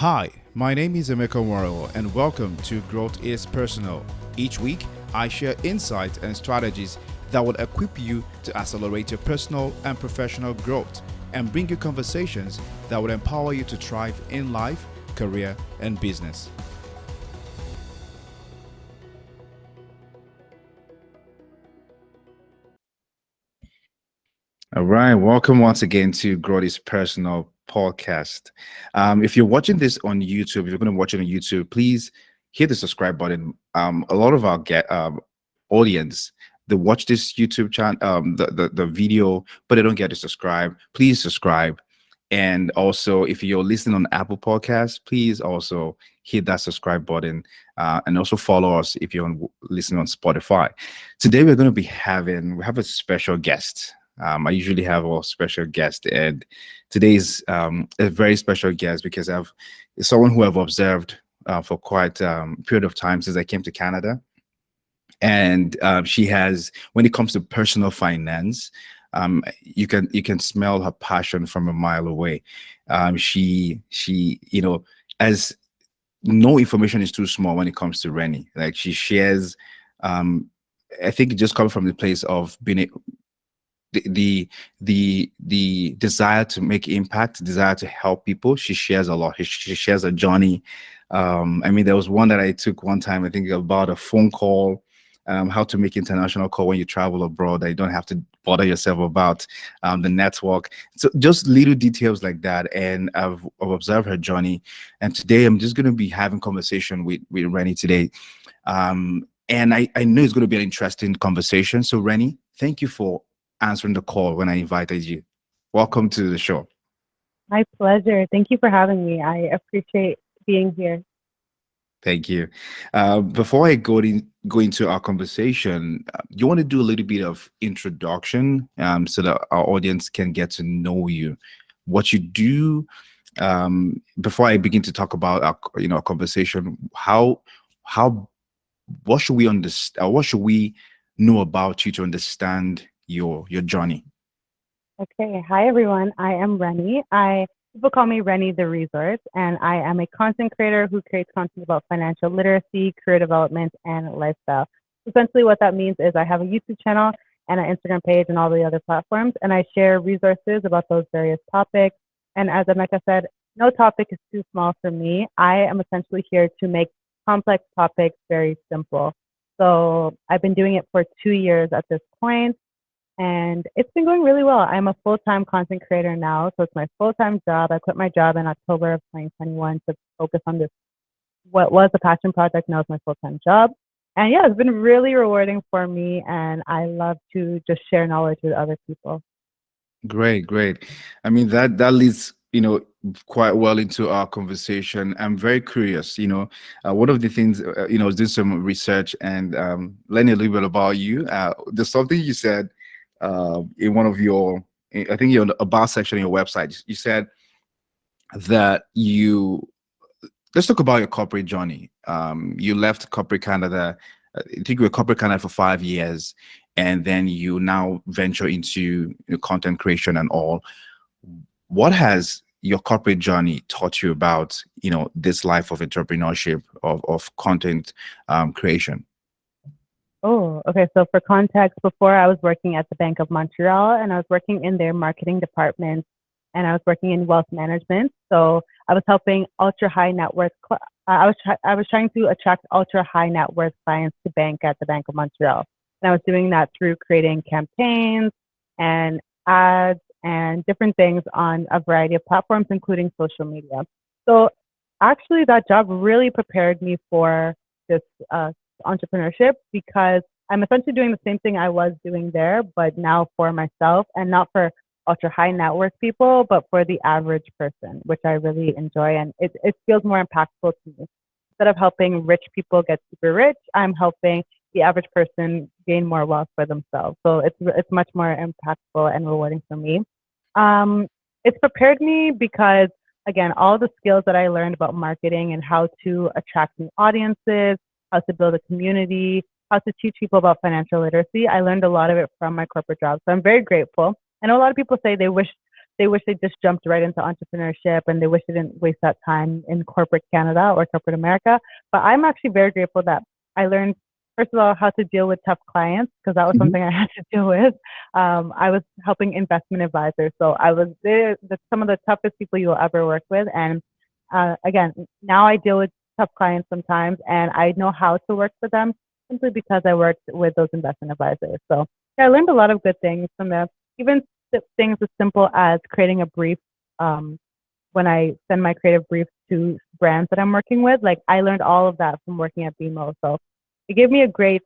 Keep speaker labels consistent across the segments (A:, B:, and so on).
A: Hi, my name is Emeka and welcome to Growth is Personal. Each week, I share insights and strategies that will equip you to accelerate your personal and professional growth and bring you conversations that will empower you to thrive in life, career, and business. All right, welcome once again to Growth is Personal podcast. If you're watching this on YouTube, if you're going to watch it on YouTube, please hit the subscribe button. A lot of our audience, they watch this YouTube channel, the video, but they don't get to subscribe. Please subscribe. And also, if you're listening on Apple Podcasts, please also hit that subscribe button and also follow us if you're listening on Spotify. Today, we have a special guest. I usually have a special guest, and today is a very special guest because I've someone who I've observed for quite a period of time since I came to Canada, and she has, when it comes to personal finance, you can smell her passion from a mile away. She as no information is too small when it comes to Reni. Like she shares, I think it just comes from the place of being the desire to make impact, desire to help people. She shares a lot. She shares a journey. I mean, there was one that I took one time, I think, about a phone call, how to make international call when you travel abroad, that you don't have to bother yourself about the network. So just little details like that. And I've observed her journey. And today I'm just going to be having conversation with Reni today. And I know it's going to be an interesting conversation. So Reni, thank you for answering the call when I invited you. Welcome to the show.
B: My pleasure. Thank you for having me. I appreciate being here.
A: Thank you. Before I go into our conversation, you want to do a little bit of introduction so that our audience can get to know you, what you do. Before I begin to talk about our conversation, how what should we understand? What should we know about you to understand your journey?
B: Okay. Hi, everyone. I am Reni. People call me Reni the Resource, and I am a content creator who creates content about financial literacy, career development, and lifestyle. Essentially, what that means is I have a YouTube channel and an Instagram page and all the other platforms, and I share resources about those various topics. And as Emeka said, no topic is too small for me. I am essentially here to make complex topics very simple. So I've been doing it for 2 years at this point, and it's been going really well. I'm a full-time content creator now, so it's my full-time job. I quit my job in October of 2021 to focus on this, what was a passion project, now it's my full-time job. And yeah, it's been really rewarding for me, and I love to just share knowledge with other people.
A: Great, great. I mean that leads quite well into our conversation. I'm very curious. One of the things I was doing some research and learning a little bit about you. There's something you said in one of your, I think your about section on your website. You said that let's talk about your corporate journey. You left corporate Canada. I think you were corporate Canada for 5 years, and then you now venture into content creation and all. What has your corporate journey taught you about this life of entrepreneurship, of content creation?
B: Oh, okay. So for context, before I was working at the Bank of Montreal and I was working in their marketing department and I was working in wealth management. So I was helping ultra high net worth. I was trying to attract ultra high net worth clients to bank at the Bank of Montreal, and I was doing that through creating campaigns and ads and different things on a variety of platforms, including social media. So actually, that job really prepared me for this entrepreneurship because I'm essentially doing the same thing I was doing there, but now for myself and not for ultra high net worth people, but for the average person, which I really enjoy. And it feels more impactful to me. Instead of helping rich people get super rich, I'm helping the average person gain more wealth for themselves. So it's much more impactful and rewarding for me. It's prepared me because, again, all the skills that I learned about marketing and how to attract new audiences, how to build a community, how to teach people about financial literacy. I learned a lot of it from my corporate job. So I'm very grateful. I know a lot of people say they wish they wish they just jumped right into entrepreneurship and they wish they didn't waste that time in corporate Canada or corporate America. But I'm actually very grateful that I learned, first of all, how to deal with tough clients because that was
A: Mhm.
B: something I had to deal with. I was helping investment advisors. So I was some of the toughest people you'll ever work with. And again, now I deal with tough clients sometimes and I know how to work with them simply because I worked with those investment advisors. So yeah, I learned a lot of good things from them. Even things as simple as creating a brief. Um, when I send my creative briefs to brands that I'm working with, like I learned all of that from working at BMO. So it gave me a great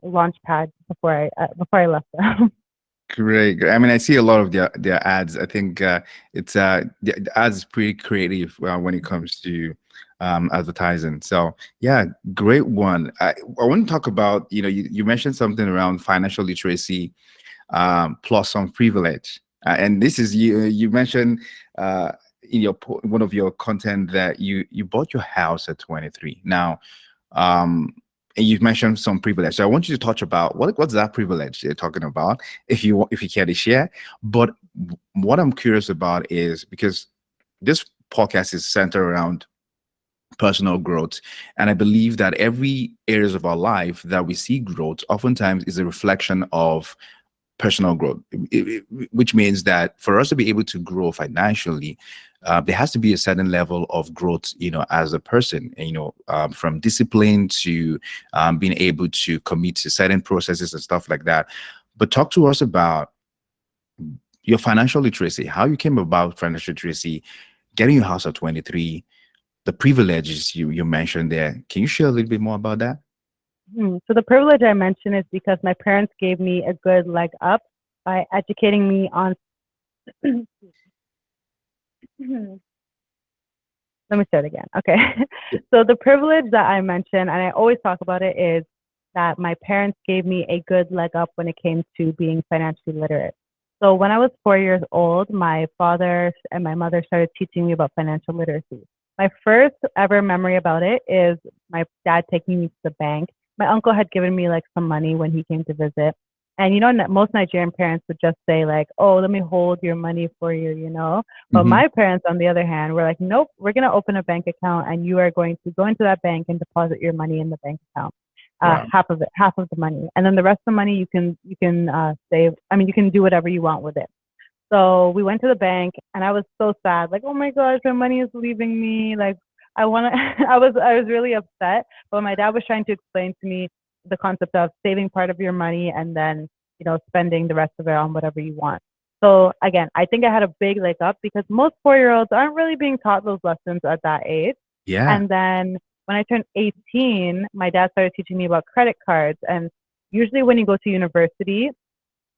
B: launch pad before I left them.
A: Great, great. I mean, I see a lot of their ads. I think it's the ads is pretty creative when it comes to advertising. So yeah, great one. I want to talk about, you mentioned something around financial literacy plus some privilege. And this is you mentioned in one of your content that you bought your house at 23. Now, um, and you've mentioned some privilege. So I want you to touch about what's that privilege you're talking about, if you care to share. But what I'm curious about is because this podcast is centered around personal growth, and I believe that every areas of our life that we see growth oftentimes is a reflection of personal growth, which means that for us to be able to grow financially, there has to be a certain level of growth, as a person, and, from discipline to being able to commit to certain processes and stuff like that. But talk to us about your financial literacy, how you came about financial literacy, getting your house at 23, the privileges you mentioned there. Can you share a little bit more about that?
B: So the privilege I mentioned is because my parents gave me a good leg up by educating me on. Let me start again. Okay. So the privilege that I mentioned, and I always talk about it, is that my parents gave me a good leg up when it came to being financially literate. So when I was 4 years old, my father and my mother started teaching me about financial literacy. My first ever memory about it is my dad taking me to the bank. My uncle had given me like some money when he came to visit. And most Nigerian parents would just say like, "Oh, let me hold your money for you." But
A: Hmm.
B: my parents, on the other hand, were like, "Nope, we're gonna open a bank account, and you are going to go into that bank and deposit your money in the bank account,
A: Wow.
B: half of the money, and then the rest of the money you can save. I mean, you can do whatever you want with it." So we went to the bank, and I was so sad, like, "Oh my gosh, my money is leaving me." Like, I want to. I was really upset, but my dad was trying to explain to me the concept of saving part of your money and then spending the rest of it on whatever you want. So again, I think I had a big leg up because most 4 year olds aren't really being taught those lessons at that age.
A: Yeah.
B: And then when I turned 18, my dad started teaching me about credit cards. And usually when you go to university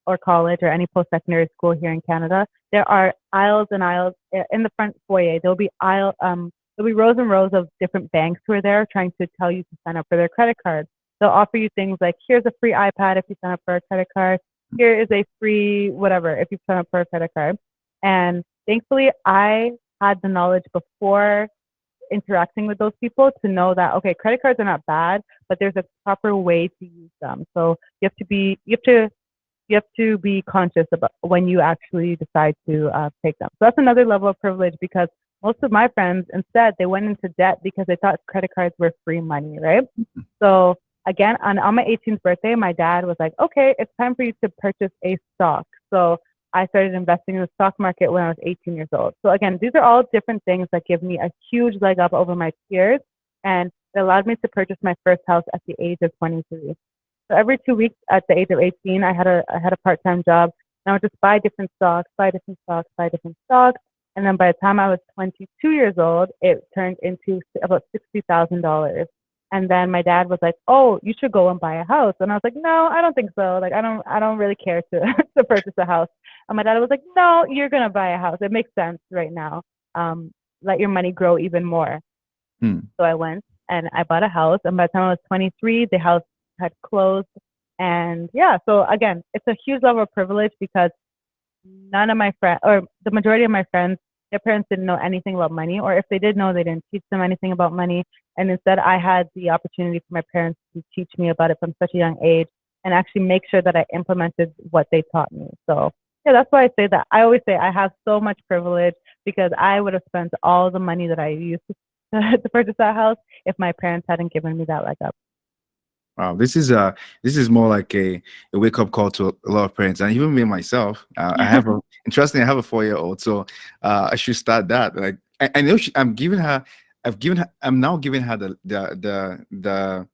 B: or college or any post-secondary school here in Canada, there are aisles and aisles in the front foyer. There'll be rows and rows of different banks who are there trying to tell you to sign up for their credit cards. They'll offer you things like, here's a free iPad if you sign up for a credit card. Here is a free whatever if you sign up for a credit card. And thankfully, I had the knowledge before interacting with those people to know that, okay, credit cards are not bad, but there's a proper way to use them. So you have to be conscious about when you actually decide to take them. So that's another level of privilege because most of my friends instead they went into debt because they thought credit cards were free money, right? So again, on my 18th birthday, my dad was like, "Okay, it's time for you to purchase a stock." So I started investing in the stock market when I was 18 years old. So again, these are all different things that give me a huge leg up over my peers, and it allowed me to purchase my first house at the age of 23. So every 2 weeks at the age of 18, I had a part-time job. And I would just buy different stocks, buy different stocks, buy different stocks. And then by the time I was 22 years old, it turned into about $60,000. And then my dad was like, "Oh, you should go and buy a house." And I was like, "No, I don't think so. Like, I don't really care to to purchase a house." And my dad was like, "No, you're gonna buy a house. It makes sense right now. Um, let your money grow even more."
A: Hmm.
B: So I went and I bought a house. And by the time I was 23, the house had closed. And yeah, so again, it's a huge level of privilege because none of my friends, or the majority of my friends, their parents didn't know anything about money, or if they did know, they didn't teach them anything about money. And instead, I had the opportunity for my parents to teach me about it from such a young age and actually make sure that I implemented what they taught me. So Yeah, that's why I say that. I always say I have so much privilege because I would have spent all the money that I used to purchase that house if my parents hadn't given me that leg up.
A: Wow, this is more like a wake up call to a lot of parents, and even me myself. I have a interesting. I have a 4-year-old, so I should start that. Like I know I'm giving her. I'm now giving her the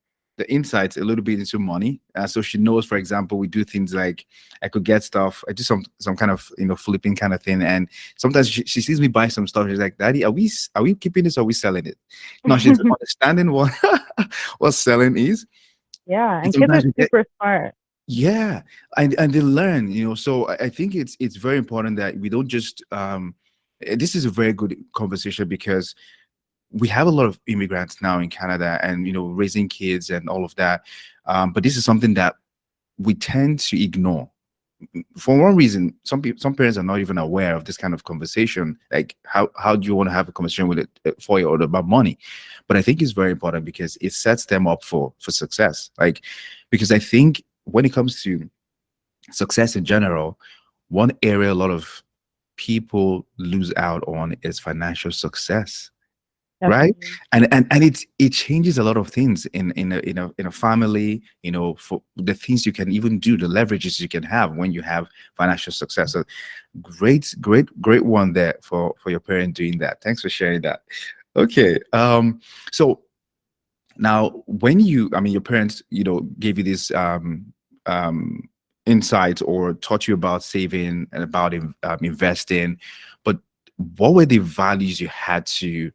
A: insights a little bit into money, so she knows. For example, we do things like I could get stuff. I do some kind of flipping kind of thing, and sometimes she sees me buy some stuff. She's like, "Daddy, are we keeping this? Or are we selling it?" No, she's understanding what what selling is.
B: Yeah,
A: And
B: and kids are
A: sometimes we get,
B: super smart.
A: yeah, and they learn, so I think it's very important that we don't just this is a very good conversation because we have a lot of immigrants now in Canada and raising kids and all of that. But this is something that we tend to ignore. For one reason, some parents are not even aware of this kind of conversation. Like how do you want to have a conversation with a 4-year-old about money? But I think it's very important because it sets them up for success. Like, because I think when it comes to success in general, one area a lot of people lose out on is financial success, right?
B: Definitely.
A: And it changes a lot of things in a family, for the things you can even do, the leverages you can have when you have financial success. So great one there for your parent doing that. Thanks for sharing that. Okay. So now, when your parents, gave you this um, insight or taught you about saving and about investing, but what were the values you had to,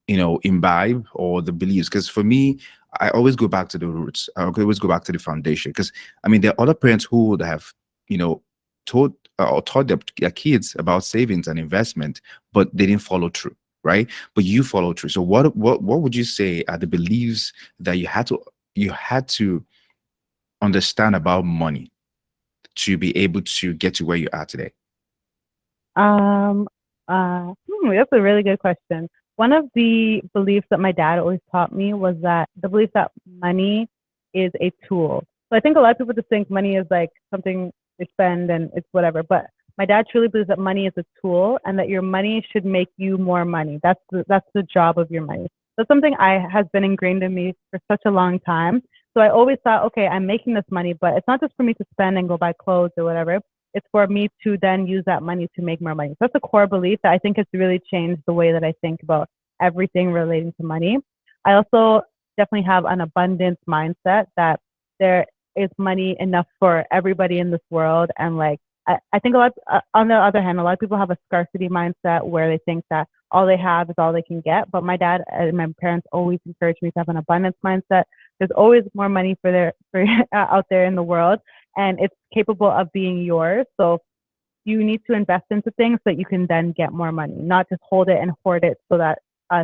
A: imbibe, or the beliefs? Because for me, I always go back to the roots. I always go back to the foundation. Because there are other parents who would have, taught or taught their kids about savings and investment, but they didn't follow through, right? But you follow through. So what would you say are the beliefs that you had to understand about money to be able to get to where you are today?
B: Um, that's a really good question. One of the beliefs that my dad always taught me was that the belief that money is a tool. So I think a lot of people just think money is like something they spend and it's whatever. But my dad truly believes that money is a tool and that your money should make you more money. That's the job of your money. That's something I has been ingrained in me for such a long time. So I always thought, okay, I'm making this money, but it's not just for me to spend and go buy clothes or whatever. It's for me to then use that money to make more money. So that's a core belief that I think has really changed the way that I think about everything relating to money. I also definitely have an abundance mindset that there is money enough for everybody in this world. And like, I think on the other hand, a lot of people have a scarcity mindset where they think that all they have is all they can get. But my dad and my parents always encouraged me to have an abundance mindset. There's always more money for out there in the world, and it's capable of being yours. So you need to invest into things so that you can then get more money, not just hold it and hoard it so that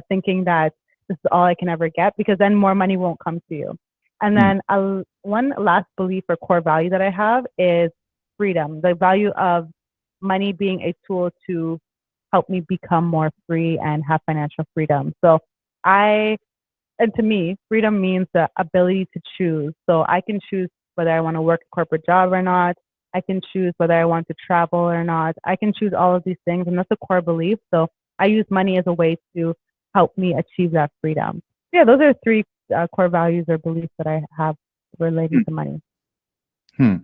B: thinking that this is all I can ever get, because then more money won't come to you. And
A: Hmm.
B: then one last belief or core value that I have is freedom, the value of money being a tool to help me become more free and have financial freedom. So I, and to me, freedom means the ability to choose. So I can choose whether I want to work a corporate job or not. I can choose whether I want to travel or not. I can choose all of these things, and that's a core belief. So I use money as a way to help me achieve that freedom. Yeah, those are three core values or beliefs that I have relating to money.
A: Hmm.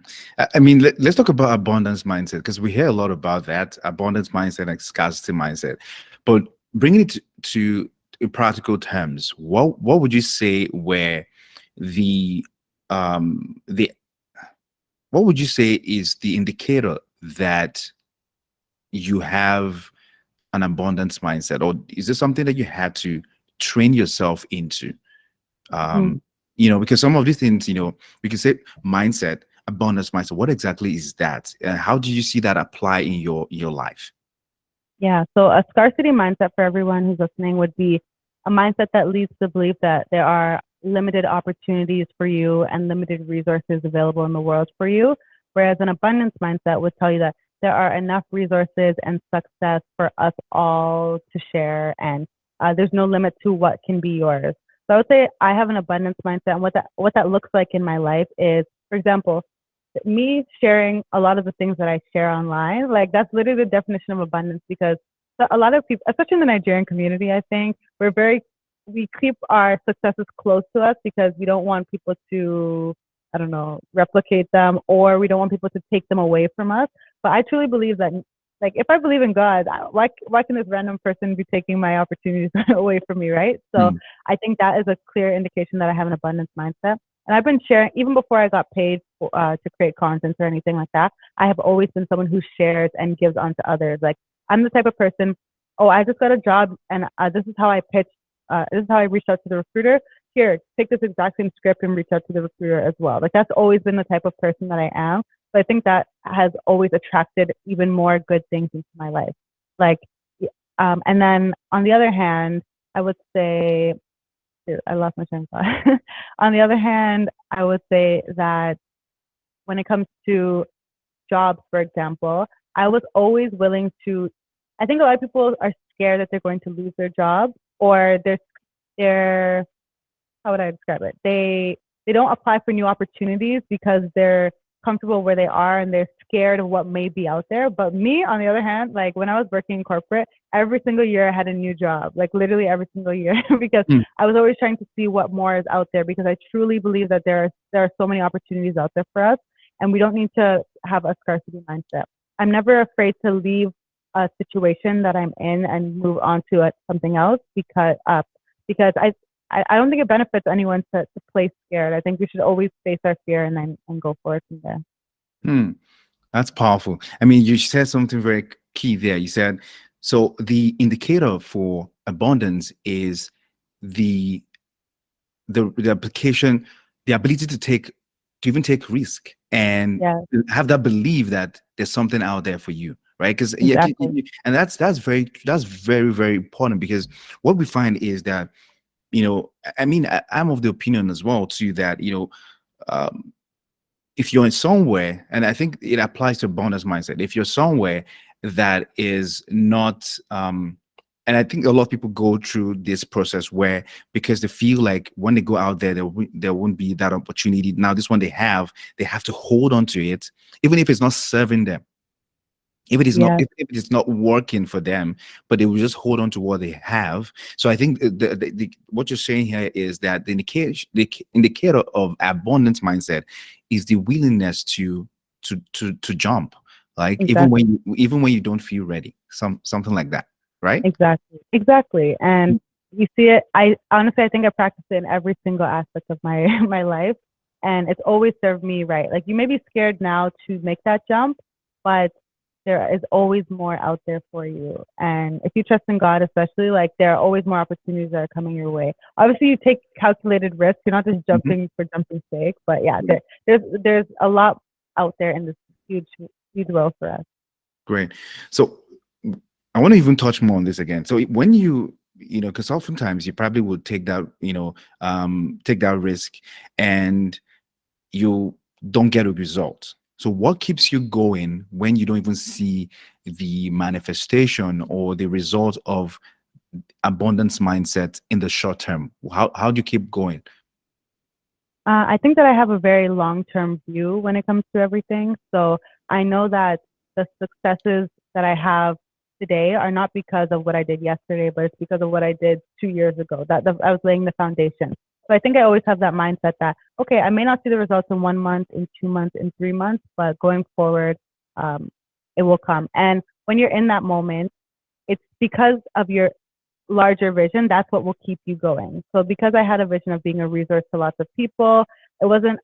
A: Let's talk about abundance mindset because we hear a lot about that abundance mindset and scarcity mindset. But bringing it to in practical terms, what would you say were the the what would you say is the indicator that you have an abundance mindset, or is this something that you had to train yourself into?
B: Mhm.
A: Because some of these things, we can say mindset, abundance mindset. What exactly is that? And how do you see that apply in your life?
B: Yeah, so a scarcity mindset for everyone who's listening would be a mindset that leads to the belief that there are limited opportunities for you and limited resources available in the world for you. Whereas an abundance mindset would tell you that there are enough resources and success for us all to share, and there's no limit to what can be yours. So I would say I have an abundance mindset, and what that looks like in my life is, for example, me sharing a lot of the things that I share online, like that's literally the definition of abundance because a lot of people, especially in the Nigerian community, I think we keep our successes close to us because we don't want people to, I don't know, replicate them or we don't want people to take them away from us. But I truly believe that, like, if I believe in God, why can this random person be taking my opportunities away from me, right? So
A: Mm.
B: I think that is a clear indication that I have an abundance mindset. And I've been sharing, even before I got paid to create content or anything like that, I have always been someone who shares and gives on to others. Like, I'm the type of person, oh, I just got a job and this is how I pitch. This is how I reached out to the recruiter. Here, take this exact same script and reach out to the recruiter as well. Like, that's always been the type of person that I am. So I think that has always attracted even more good things into my life. Like, and then on the other hand, I would say, I lost my train of thought. On the other hand, I would say that when it comes to jobs, for example, I was always willing to. I think a lot of people are scared that they're going to lose their job, or they're how would I describe it? They don't apply for new opportunities because they're comfortable where they are and they're scared of what may be out there. But me, on the other hand, like when I was working in corporate, every single year I had a new job, like literally every single year, because
A: Mm.
B: I was always trying to see what more is out there because I truly believe that there are so many opportunities out there for us and we don't need to have a scarcity mindset. I'm never afraid to leave a situation that I'm in and move on to something else because I don't think it benefits anyone to play scared. I think we should always face our fear and then go forward from there.
A: Mm. That's powerful. I mean, you said something very key there. You said, so the indicator for abundance is the the application, the ability to even take risk and
B: Yeah,
A: have that belief that there's something out there for you, right? Because yeah,
B: exactly.
A: and that's very important because what we find is that I mean I'm of the opinion as well too that um, if you're in somewhere, and I think it applies to abundance mindset, if you're somewhere that is not and I think a lot of people go through this process where because they feel like when they go out there there won't be that opportunity. Now this one they have to hold on to it even if it's not serving them, if it is not
B: Yeah,
A: if it is not working for them, but they will just hold on to what they have. So I think what you're saying here is that the indicator of abundance mindset is the willingness to jump, like
B: exactly.
A: even when you don't feel ready, something like that, right?
B: Exactly. Exactly. And you see it, I honestly, I think I practice it in every single aspect of my my life, and it's always served me right. Like you may be scared now to make that jump, but there is always more out there for you. And if you trust in God, especially, like there are always more opportunities that are coming your way. Obviously, you take calculated risks. You're not just
A: Mhm.
B: jumping for jumping's sake, but yeah, there's a lot out there in this huge huge world for us.
A: Great. So I want to even touch more on this again. So when because oftentimes you probably would take that, take that risk and you don't get a result. So what keeps you going when you don't even see the manifestation or the result of abundance mindset in the short term? How do you keep going?
B: I think that I have a very long-term view when it comes to everything. So I know that the successes that I have today are not because of what I did yesterday, but it's because of what I did 2 years ago. I was laying the foundation. So I think I always have that mindset that, okay, I may not see the results in 1 month, in 2 months, in 3 months, but going forward, um, it will come. And when you're in that moment, it's because of your larger vision, that's what will keep you going. So because I had a vision of being a resource to lots of people, it wasn't,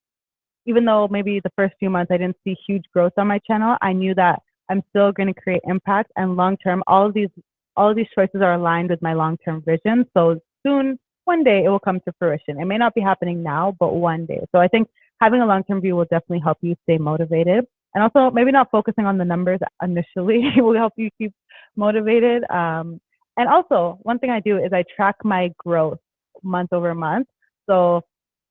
B: even though maybe the first few months I didn't see huge growth on my channel, I knew that I'm still going to create impact and long term, all of these choices are aligned with my long term vision. So soon, one day it will come to fruition. It may not be happening now, but one day. So I think having a long term view will definitely help you stay motivated. And also maybe not focusing on the numbers initially will help you keep motivated. And also, one thing I do is I track my growth month over month. So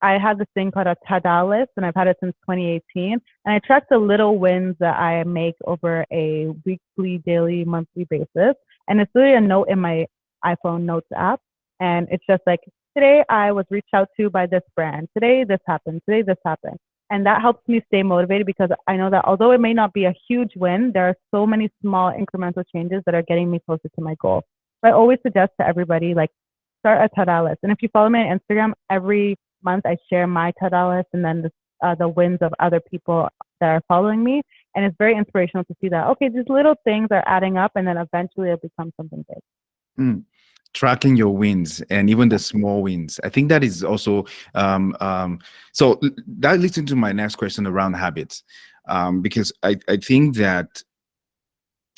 B: I have this thing called a Tada list, and I've had it since 2018. And I track the little wins that I make over a weekly, daily, monthly basis. And it's really a note in my iPhone Notes app. And it's just like, today I was reached out to by this brand. Today this happened. Today this happened. And that helps me stay motivated because I know that although it may not be a huge win, there are so many small incremental changes that are getting me closer to my goal. So I always suggest to everybody, like, start a tada list. And if you follow me on Instagram, every month I share my tada list and then the wins of other people that are following me. And it's very inspirational to see that, okay, these little things are adding up and then eventually it'll become something big.
A: Mm. Tracking your wins and even the small wins. I think that is also so that leads into my next question around habits. Because I think that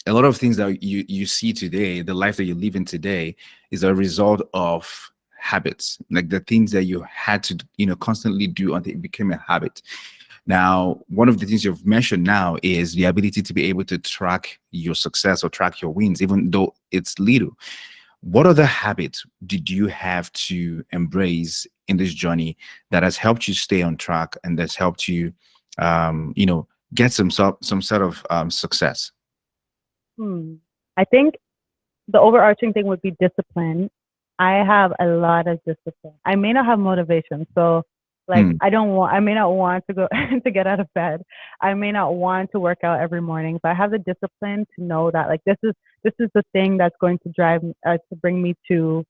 A: a lot of things that you see today, the life that you live in today, is a result of habits, like the things that you had to constantly do until it became a habit. Now, one of the things you've mentioned now is the ability to be able to track your success or track your wins, even though it's little. What other habits did you have to embrace in this journey that has helped you stay on track and that's helped you, get some sort of success?
B: Hmm. I think the overarching thing would be discipline. I have a lot of discipline. I may not have motivation, so like
A: Mm,
B: I may not want to go to get out of bed. I may not want to work out every morning, but I have the discipline to know that like this is the thing that's going to drive to bring me to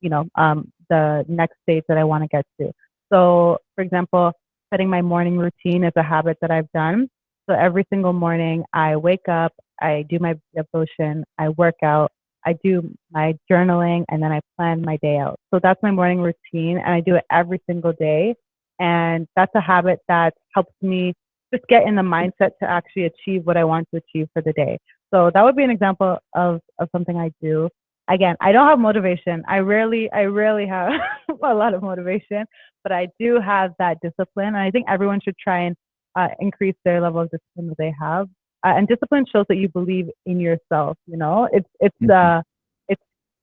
B: the next stage that I want to get to. So, for example, setting my morning routine is a habit that I've done. So every single morning, I wake up, I do my devotion, I work out, I do my journaling, and then I plan my day out. So that's my morning routine, and I do it every single day. And that's a habit that helps me just get in the mindset to actually achieve what I want to achieve for the day. So that would be an example of something I do. Again, I don't have motivation. I rarely have a lot of motivation, but I do have that discipline. And I think everyone should try and increase their level of discipline that they have. And discipline shows that you believe in yourself.
A: mhm.
B: It's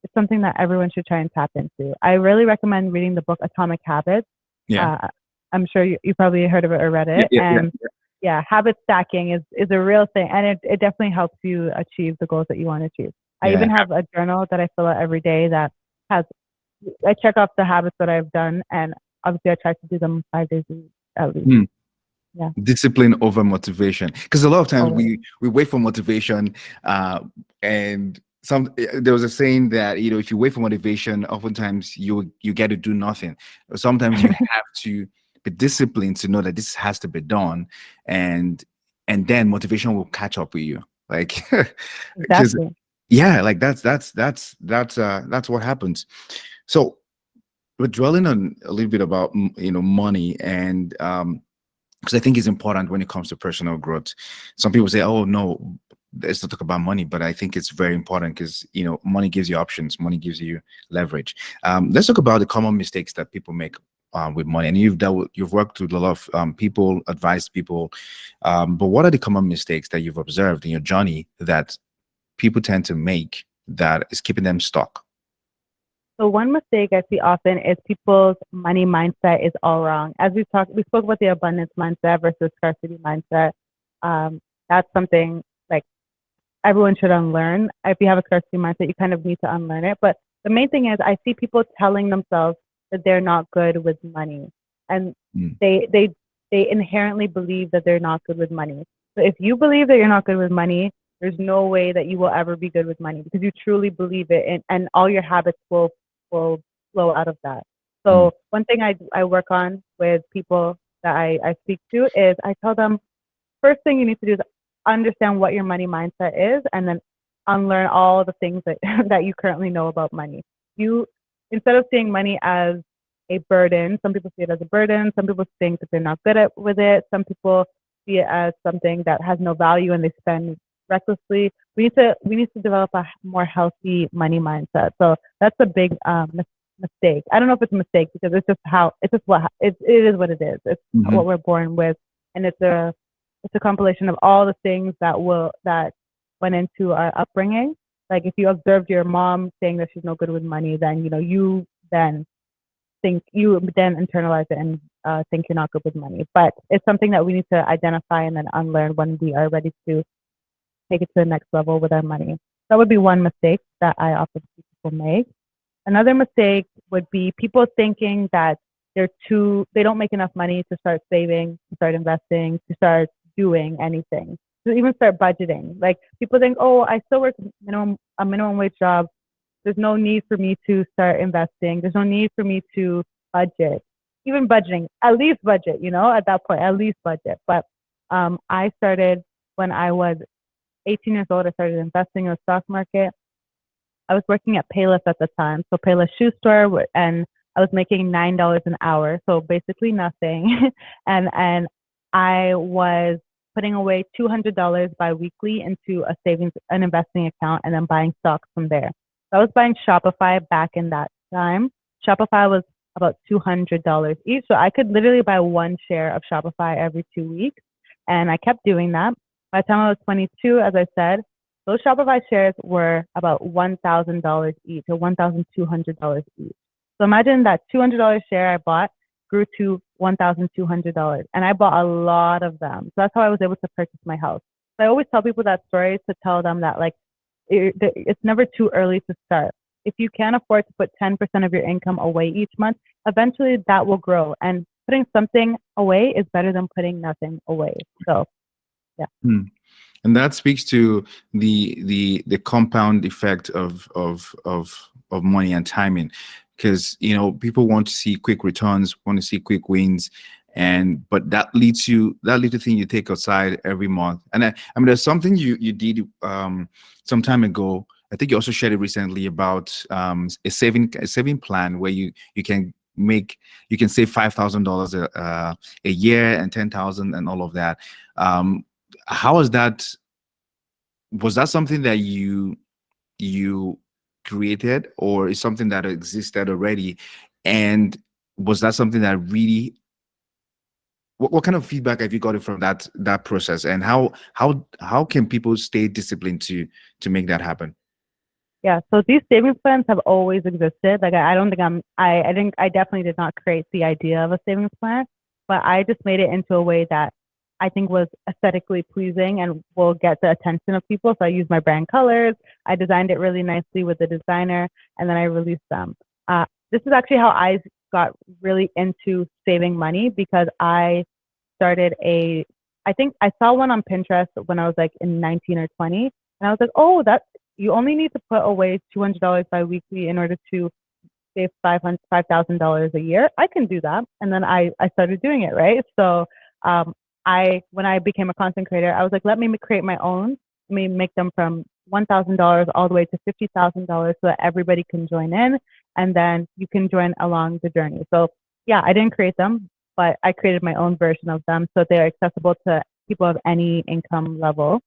B: it's something that everyone should try and tap into. I really recommend reading the book Atomic Habits.
A: Yeah.
B: Uh, I'm sure you probably heard of it or read
A: Yeah,
B: it.
A: yeah, yeah,
B: And yeah, habit stacking is a real thing, and it definitely helps you achieve the goals that you want to achieve. I
A: yeah.
B: even have a journal that I fill out every day that has I check off the habits that I've done, and obviously I try to do them 5 days a week at least.
A: Hmm.
B: Yeah,
A: Discipline over motivation, because a lot of times
B: always.
A: we wait for motivation, and there was a saying that if you wait for motivation, oftentimes you get to do nothing. Sometimes you have to be disciplined to know that this has to be done, and then motivation will catch up with you, like because
B: Exactly.
A: yeah, like that's what happens. So we're dwelling on a little bit about money, and because I think it's important when it comes to personal growth. Some people say, "Oh no, let's not talk about money," but I think it's very important because money gives you options, money gives you leverage. Let's talk about the common mistakes that people make with money. And you've worked with a lot of people, advised people, but what are the common mistakes that you've observed in your journey that people tend to make that is keeping them stuck?
B: So one mistake I see often is people's money mindset is all wrong. As we spoke about the abundance mindset versus scarcity mindset. Um, that's something like everyone should unlearn. If you have a scarcity mindset, you kind of need to unlearn it. But the main thing is I see people telling themselves that they're not good with money. And
A: Mm,
B: they inherently believe that they're not good with money. So if you believe that you're not good with money, there's no way that you will ever be good with money because you truly believe it and all your habits will flow out of that.
A: mm,
B: So one thing I work on with people that I speak to is I tell them first thing you need to do is understand what your money mindset is and then unlearn all the things that that you currently know about money. You instead of seeing money as a burden, some people see it as a burden, some people think that they're not good at with it, some people see it as something that has no value and they spend recklessly. We need to develop a more healthy money mindset. So that's a big mistake. I don't know if it's a mistake because it's just what it is what it is. It's
A: mhm,
B: what we're born with, and it's a compilation of all the things that went into our upbringing. Like if you observed your mom saying that she's no good with money, then you then internalize it and think you're not good with money. But it's something that we need to identify and then unlearn when we are ready to take it to the next level with our money. That would be one mistake that I often see people make. Another mistake would be people thinking that they don't make enough money to start saving, to start investing, to start doing anything, to even start budgeting. Like people think, oh, I still work a minimum wage job. There's no need for me to start investing. There's no need for me to budget. Even budgeting, at least budget, at that point, at least budget. But I started when I was 18 years old. I started investing in the stock market. I was working at Payless at the time. So Payless shoe store, and I was making $9 an hour. So basically nothing. and I was putting away $200 biweekly into a savings, an investing account, and then buying stocks from there. So I was buying Shopify back in that time. Shopify was about $200 each. So I could literally buy one share of Shopify every 2 weeks. And I kept doing that. By the time I was 22, as I said, those Shopify shares were about $1,000 each or $1,200 each. So imagine that $200 share I bought grew to $1,200. And I bought a lot of them. So that's how I was able to purchase my house. So I always tell people that story to tell them that like it's never too early to start. If you can't afford to put 10% of your income away each month, eventually that will grow. And putting something away is better than putting nothing away. So, yeah.
A: And that speaks to the compound effect of money and timing, because people want to see quick returns, want to see quick wins, but that leads to thing you take aside every month. And I mean, there's something you did some time ago. I think you also shared it recently about a saving plan where you can save $5,000 a year and 10,000 and all of that. How was that? Was that something that you created, or is something that existed already? And was that something that really? What kind of feedback have you gotten from that process? And how can people stay disciplined to make that happen?
B: Yeah, so these savings plans have always existed. Like I don't think I definitely did not create the idea of a savings plan, but I just made it into a way that I think was aesthetically pleasing and will get the attention of people. So I used my brand colors. I designed it really nicely with the designer, and then I released them. This is actually how I got really into saving money, because I think I saw one on Pinterest when I was like in 19 or 20. And I was like, oh, you only need to put away $200 biweekly in order to save $5,000 a year. I can do that. And then I started doing it, right? So when I became a content creator, I was like, let me create my own. Let me make them from $1,000 all the way to $50,000 so that everybody can join in, and then you can join along the journey. So yeah, I didn't create them, but I created my own version of them so they're accessible to people of any income level.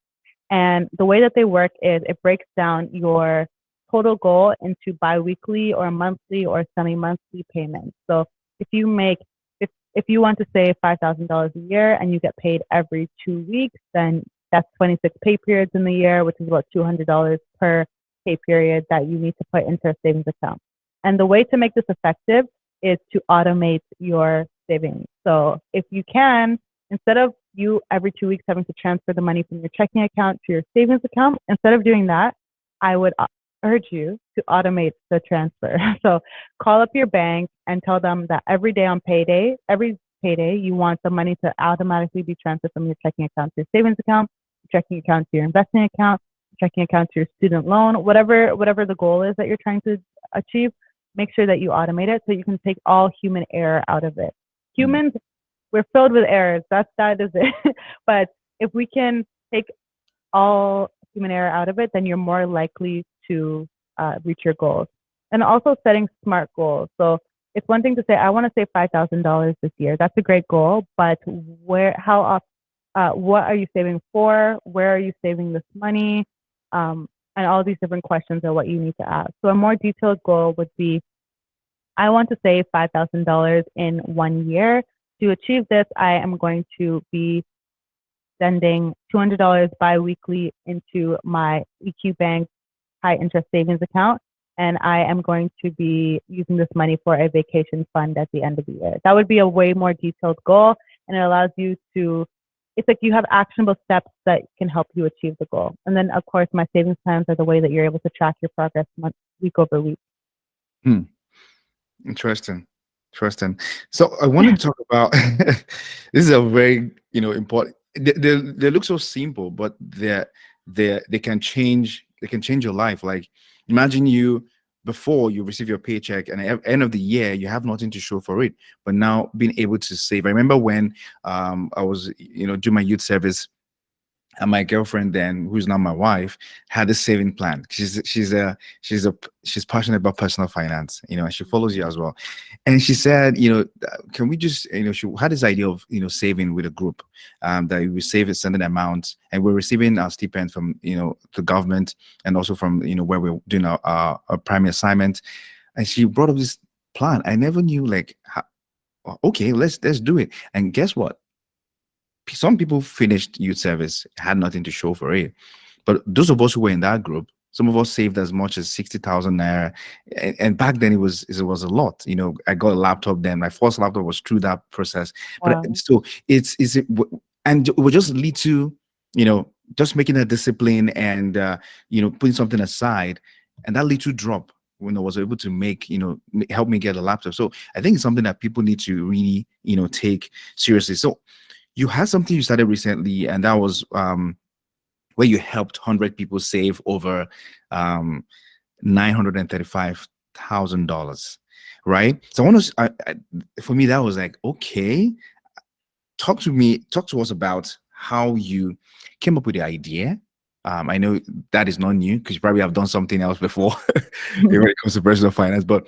B: And the way that they work is it breaks down your total goal into biweekly or monthly or semi-monthly payments. So if you want to save $5,000 a year and you get paid every 2 weeks, then that's 26 pay periods in the year, which is about $200 per pay period that you need to put into a savings account. And the way to make this effective is to automate your savings. So if you can, instead of you every 2 weeks having to transfer the money from your checking account to your savings account, instead of doing that, I would urge you to automate the transfer. So call up your bank and tell them that every payday, you want the money to automatically be transferred from your checking account to your savings account, your checking account to your investing account, your checking account to your student loan, whatever the goal is that you're trying to achieve. Make sure that you automate it so you can take all human error out of it. Humans, we're filled with errors. That is it. But if we can take all human error out of it, then you're more likely to reach your goals. And also setting smart goals. So it's one thing to say, I want to save $5,000 this year. That's a great goal, but what are you saving for? Where are you saving this money? And all these different questions are what you need to ask. So a more detailed goal would be, I want to save $5,000 in 1 year. To achieve this, I am going to be sending $200 biweekly into my EQ Bank high interest savings account. And I am going to be using this money for a vacation fund at the end of the year. That would be a way more detailed goal. And it allows you it's like you have actionable steps that can help you achieve the goal. And then, of course, my savings plans are the way that you're able to track your progress week over week.
A: Interesting. Interesting. So I wanted to talk about this is a very, important. They look so simple, but they can change. They can change your life. Like imagine you before you receive your paycheck and at the end of the year you have nothing to show for it, but now being able to save. I remember when I was doing my youth service, and my girlfriend then, who's now my wife, had a saving plan. She's passionate about personal finance, and she follows you as well. And she said, can we just, she had this idea of, saving with a group, that we save a certain amount, and we're receiving our stipend from, the government, and also from, where we're doing our primary assignment. And she brought up this plan. I never knew, like, how, okay, let's do it. And guess what? Some people finished youth service, had nothing to show for it. But those of us who were in that group, some of us saved as much as 60,000 naira. And back then it was a lot. I got a laptop then. My first laptop was through that process. But
B: Wow.
A: so and we're just little, just making a discipline and putting something aside. And that little drop when I was able to make, help me get a laptop. So I think it's something that people need to really, take seriously. So you had something you started recently, and that was where you helped 100 people save over $935,000, right? So I want to, for me, that was like, okay, talk to us about how you came up with the idea. I know that is not new because you probably have done something else before when it comes to personal finance. But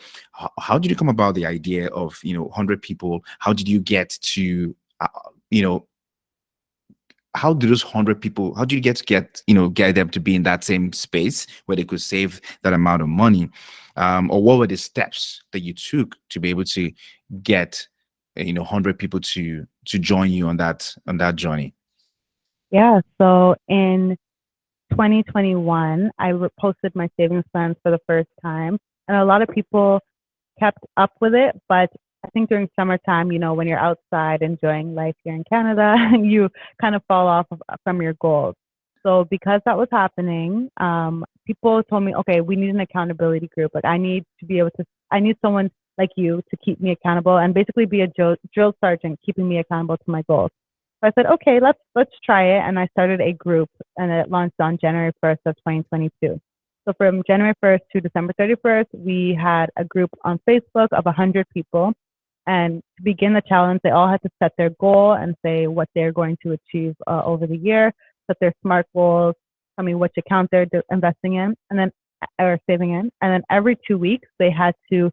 A: how did you come about the idea of 100 people? How did you get to you know how do those 100 people, how do you get them to be in that same space where they could save that amount of money, or what were the steps that you took to be able to get 100 people to join you on that journey?
B: Yeah. So in 2021, I posted my savings plans for the first time, and a lot of people kept up with it. But I think during summertime, when you're outside enjoying life here in Canada, you kind of fall off from your goals. So because that was happening, people told me, okay, we need an accountability group. Like I need someone like you to keep me accountable and basically be a drill sergeant, keeping me accountable to my goals. So I said, okay, let's try it. And I started a group, and it launched on January 1st of 2022. So from January 1st to December 31st, we had a group on Facebook of 100 people. And to begin the challenge, they all had to set their goal and say what they're going to achieve over the year, set their SMART goals, tell me which account they're investing in, and then or saving in. And then every 2 weeks, they had to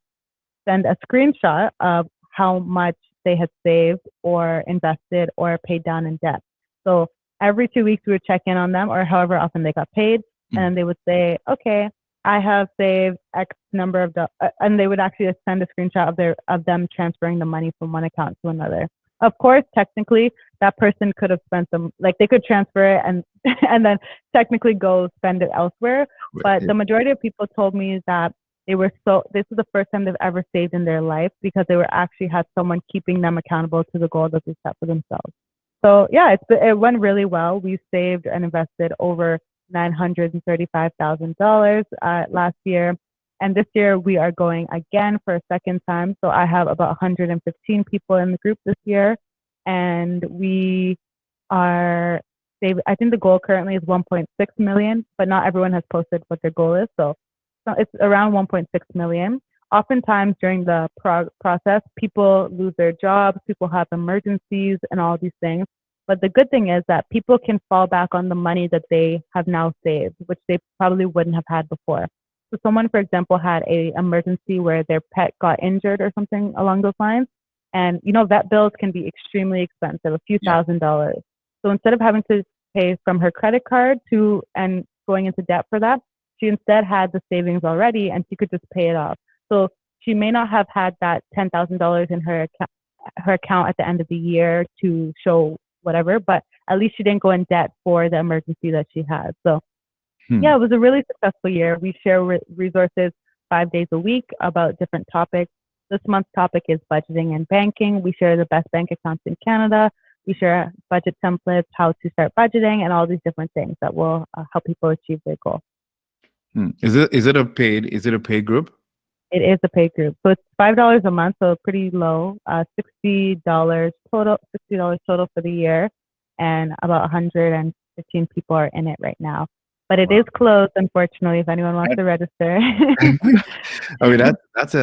B: send a screenshot of how much they had saved or invested or paid down in debt. So every 2 weeks, we would check in on them, or however often they got paid, and they would say, okay, I have saved X number of and they would actually send a screenshot of them transferring the money from one account to another. Of course, technically, that person could have spent them, like they could transfer it and and then technically go spend it elsewhere. But the majority of people told me that this is the first time they've ever saved in their life because they were actually had someone keeping them accountable to the goal that they set for themselves. So yeah, it went really well. We saved and invested over $935,000 last year. And this year we are going again for a second time. So I have about 115 people in the group this year. And we are saving, I think the goal currently is 1.6 million, but not everyone has posted what their goal is. So it's around 1.6 million. Oftentimes during the process, people lose their jobs, people have emergencies and all these things. But the good thing is that people can fall back on the money that they have now saved, which they probably wouldn't have had before. So someone, for example, had an emergency where their pet got injured or something along those lines. And, vet bills can be extremely expensive, a few $1,000s. So instead of having to pay from her credit card and going into debt for that, she instead had the savings already and she could just pay it off. So she may not have had that $10,000 in her account at the end of the year to show whatever, but at least she didn't go in debt for the emergency that she had. So yeah, it was a really successful year. We share resources 5 days a week about different topics. This month's topic is budgeting and banking. We share the best bank accounts in Canada. We share budget templates, how to start budgeting, and all these different things that will help people achieve their goal.
A: Is it a paid group?
B: It is a paid group. So it's $5 a month, so pretty low. $60 total for the year, and about 115 people are in it right now. But it is
A: Wow.
B: closed, unfortunately, if anyone wants to register.
A: I mean that's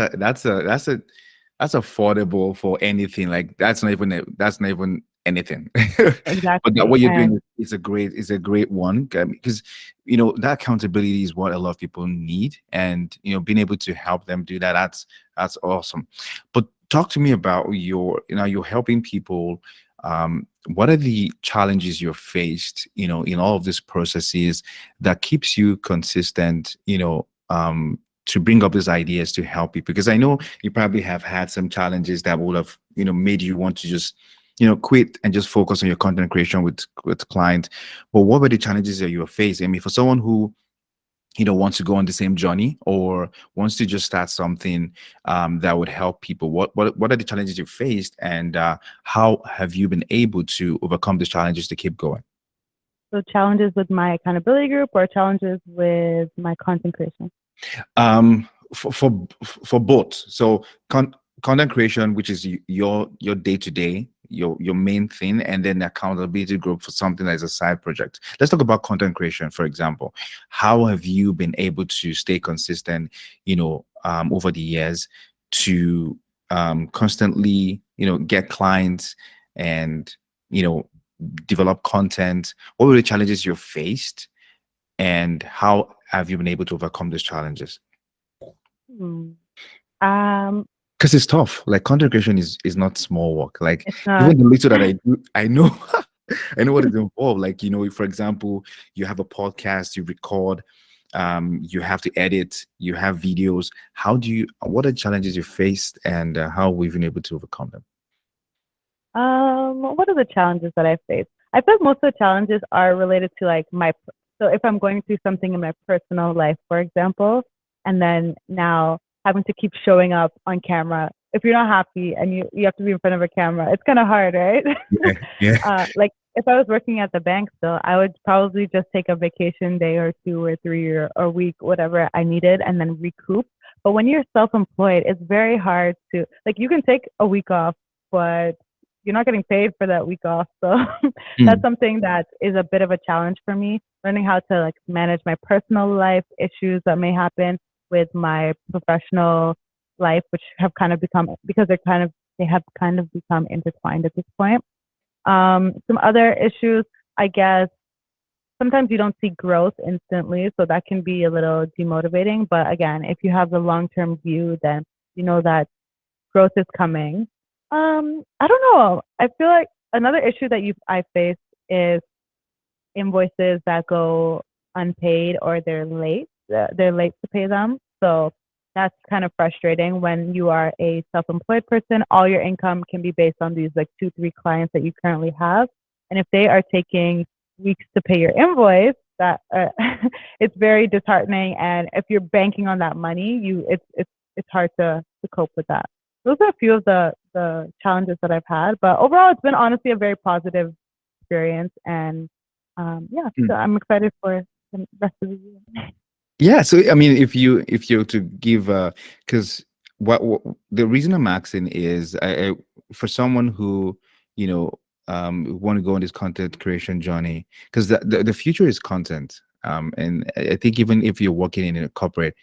A: affordable for anything. Like that's not even anything. But that
B: Exactly.
A: what you're
B: And
A: doing is a great one, because that accountability is what a lot of people need, and being able to help them do that, that's awesome. But talk to me about you're helping people. What are the challenges you're faced, in all of these processes that keeps you consistent, to bring up these ideas to help people? Because I know you probably have had some challenges that would have, made you want to just, quit and just focus on your content creation with clients. But what were the challenges that you were facing? I mean, for someone who, wants to go on the same journey or wants to just start something that would help people, what are the challenges you faced, and how have you been able to overcome these challenges to keep going?
B: so challenges with my accountability group or challenges with my content creation?
A: For both. So content creation, which is your day to day, your main thing, and then the accountability group for something that is a side project. Let's talk about content creation, for example. How have you been able to stay consistent, over the years, to constantly, get clients and develop content? What were the challenges you faced, and how have you been able to overcome these challenges?
B: Hmm. Um,
A: Because it's tough. Like content creation is not small work. Like
B: it's not.
A: even the little that I do, I know I know what is involved. Like, for example, you have a podcast, you record, you have to edit, you have videos. What are the challenges you faced, and how we've been able to overcome them?
B: What are the challenges that I face? I feel like most of the challenges are related to like so if I'm going through something in my personal life, for example, and then now having to keep showing up on camera. If you're not happy and you have to be in front of a camera, it's kind of hard, right?
A: Yeah, yeah.
B: Like if I was working at the bank still, I would probably just take a vacation day or two or three or a week, whatever I needed, and then recoup. But when you're self-employed, it's very hard to like you can take a week off, but you're not getting paid for that week off. So that's
A: Mm,
B: something that is a bit of a challenge for me, learning how to like manage my personal life issues that may happen with my professional life, which have kind of become because they have kind of become intertwined at this point. Some other issues, I guess, sometimes you don't see growth instantly, so that can be a little demotivating. But again, if you have the long-term view, then you know that growth is coming. I don't know. I feel like another issue that I face is invoices that go unpaid or they're late to pay them. So that's kind of frustrating when you are a self-employed person. All your income can be based on these like two, three clients that you currently have. And if they are taking weeks to pay your invoice, that it's very disheartening. And if you're banking on that money, it's hard to cope with that. Those are a few of the challenges that I've had, but overall, it's been honestly a very positive experience. And yeah, so
A: mm.
B: I'm excited for the rest of the year.
A: Yeah, so I mean, if you're to give, because what the reason I'm asking is, for someone who you know want to go on this content creation journey, because the future is content, and I think even if you're working in a corporate,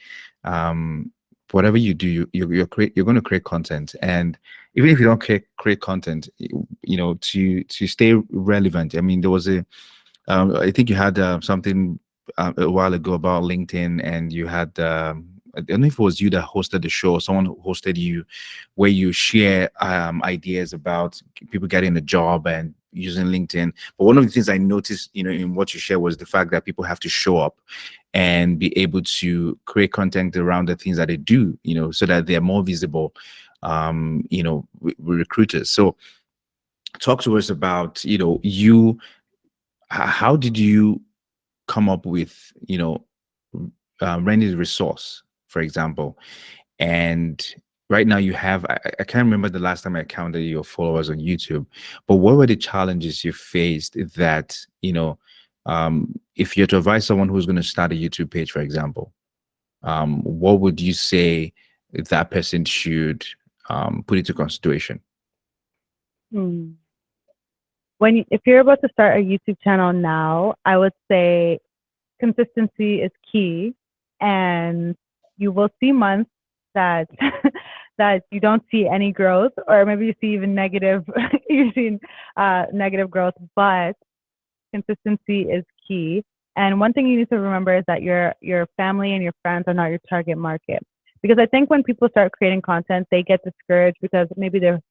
A: um, whatever you do, you're going to create content, and even if you don't create content, to stay relevant. I mean, there was I think you had something a while ago about LinkedIn, and you had I don't know if it was you that hosted the show, or someone who hosted you, where you share ideas about people getting a job and using LinkedIn. But one of the things I noticed, in what you share, was the fact that people have to show up and be able to create content around the things that they do, so that they're more visible, with recruiters. So talk to us about, how did you come up with, Reni's resource, for example? And right now you have, I can't remember the last time I counted your followers on YouTube, but what were the challenges you faced that, if you're to advise someone who's going to start a YouTube page, for example, what would you say that person should put into consideration?
B: Hmm. If you're about to start a YouTube channel now, I would say consistency is key, and you will see months that that you don't see any growth, or maybe you see even negative you see negative growth, but consistency is key. And one thing you need to remember is that your family and your friends are not your target market. Because I think when people start creating content, they get discouraged because maybe their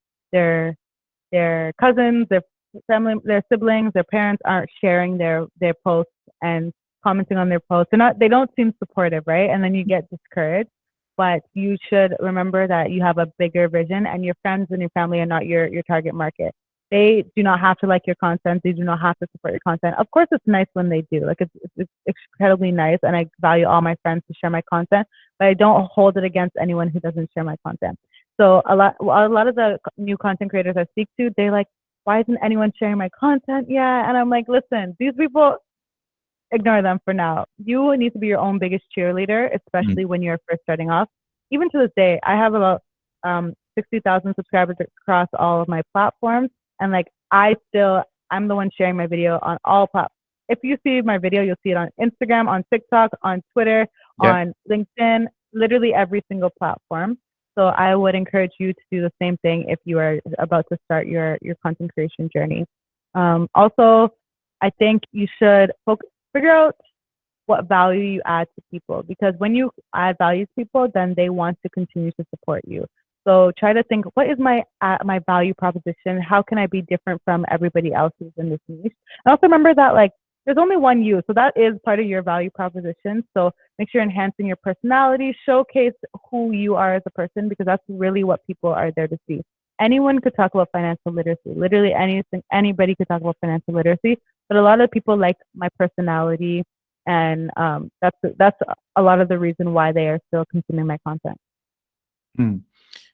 B: their cousins, their family, their siblings, their parents aren't sharing their posts and commenting on their posts. They don't seem supportive, right? And then you get discouraged. But you should remember that you have a bigger vision, and your friends and your family are not your target market. They do not have to like your content. They do not have to support your content. Of course, it's nice when they do. Like it's incredibly nice, and I value all my friends to share my content. But I don't hold it against anyone who doesn't share my content. So a lot of the new content creators I speak to, they're like, why isn't anyone sharing my content yet? And I'm like, listen, these people, ignore them for now. You need to be your own biggest cheerleader, especially when you're first starting off. Even to this day, I have about 60,000 subscribers across all of my platforms. And like, I'm the one sharing my video on all platforms. If you see my video, you'll see it on Instagram, on TikTok, on Twitter,
A: Yeah.
B: on LinkedIn, literally every single platform. So I would encourage you to do the same thing if you are about to start your content creation journey. Also, I think you should figure out what value you add to people, because when you add value to people, then they want to continue to support you. So try to think, what is my value proposition? How can I be different from everybody else who's in this niche? And also remember that like there's only one you, so that is part of your value proposition. So make sure you're enhancing your personality, showcase who you are as a person, because that's really what people are there to see. Anyone could talk about financial literacy, literally anything, anybody could talk about financial literacy, but a lot of people like my personality, and that's a lot of the reason why they are still consuming my content.
A: Hmm.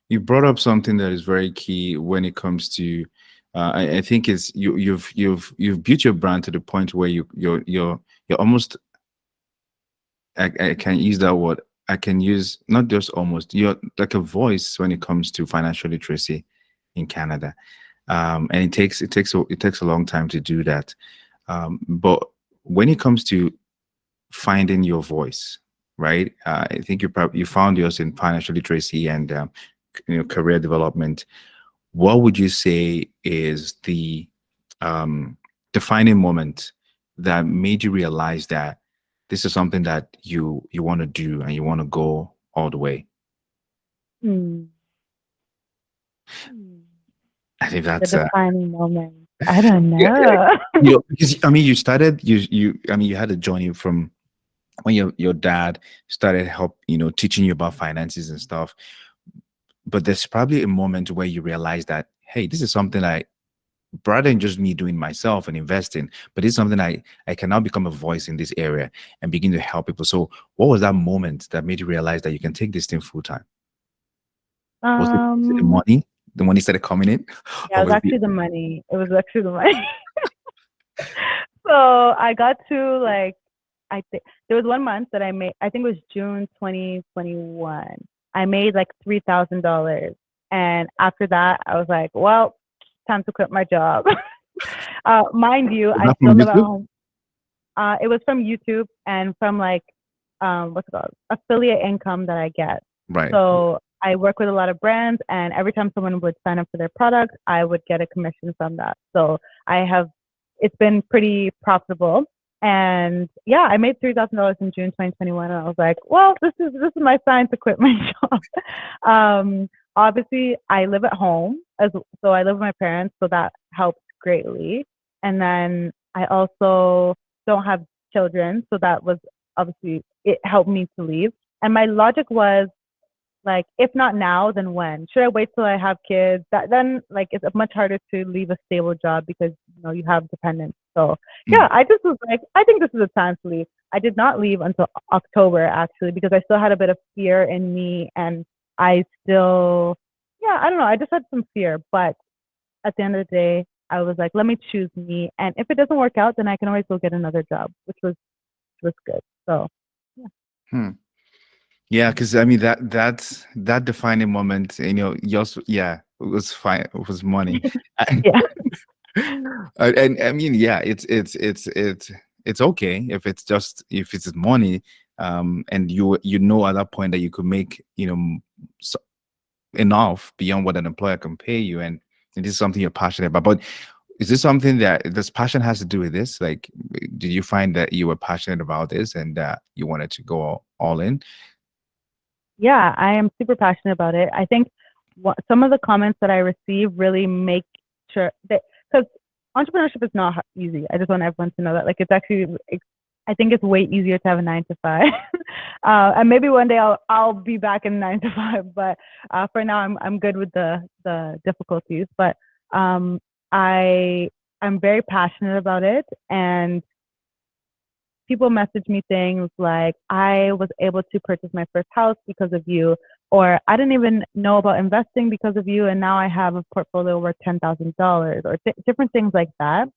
A: You brought up something that is very key when it comes to I think it's you've built your brand to the point where you're almost, I can use that word. I can use not just almost, you're like a voice when it comes to financial literacy in Canada. And it takes a long time to do that. But when it comes to finding your voice, right? I think you found yours in financial literacy and career development. What would you say is the defining moment that made you realize that this is something that you want to do and you want to go all the way?
B: Hmm. Hmm.
A: I think
B: The
A: that's
B: defining moment. I don't
A: yeah,
B: know.
A: because I mean you started you I mean you had a journey from when your dad started teaching you about finances and stuff, but there's probably a moment where you realize that, hey, this is something rather than just me doing myself and investing, but it's something I can now become a voice in this area and begin to help people. So what was that moment that made you realize that you can take this thing full time? Was it the
B: um,
A: money? The money started coming in?
B: yeah,
A: Or
B: it was
A: was it
B: actually the money. It was actually the money. So I got to like, I think there was one month that I made, I think it was June 2021. I made like $3,000. And after that, I was like, well, time to quit my job. Mind you,
A: was
B: I
A: that
B: still
A: from
B: live at
A: YouTube?
B: home. It was from YouTube and from like, what's it called? Affiliate income that I get.
A: Right.
B: So I work with a lot of brands, and every time someone would sign up for their product, I would get a commission from that. So it's been pretty profitable. And yeah, I made $3,000 in June 2021, and I was like, well, this is my sign to quit my job. Obviously, I live at home, so I live with my parents, so that helps greatly. And then I also don't have children, so that was obviously it helped me to leave. And my logic was like, if not now, then when? Should I wait till I have kids? Then like it's much harder to leave a stable job because you have dependents. So
A: Mm.
B: yeah, I just was like, I think this is a time to leave. I did not leave until October actually because I still had a bit of fear in me, and I still, yeah, I don't know, I just had some fear. But at the end of the day, I was like, let me choose me, and if it doesn't work out, then I can always go get another job, which was good. So yeah.
A: Hmm. Yeah, because I mean that defining moment, you also, yeah, it was fine. It was money.
B: Yeah.
A: And I mean, yeah, it's okay if it's just if it's money, and you know at that point that you could make s- enough beyond what an employer can pay you, and this is something you're passionate about. But is this something that this passion has to do with this? Like, did you find that you were passionate about this and you wanted to go all in?
B: Yeah, I am super passionate about it. I think some of the comments that I receive really make sure that, because entrepreneurship is not easy. I just want everyone to know that. Like, it's actually, I think it's way easier to have a 9 to 5. And maybe one day I'll be back in 9 to 5. But for now, I'm good with the difficulties. But um, I I'm very passionate about it, and people message me things like, I was able to purchase my first house because of you, or I didn't even know about investing because of you, and now I have a portfolio worth $10,000, or different things like that.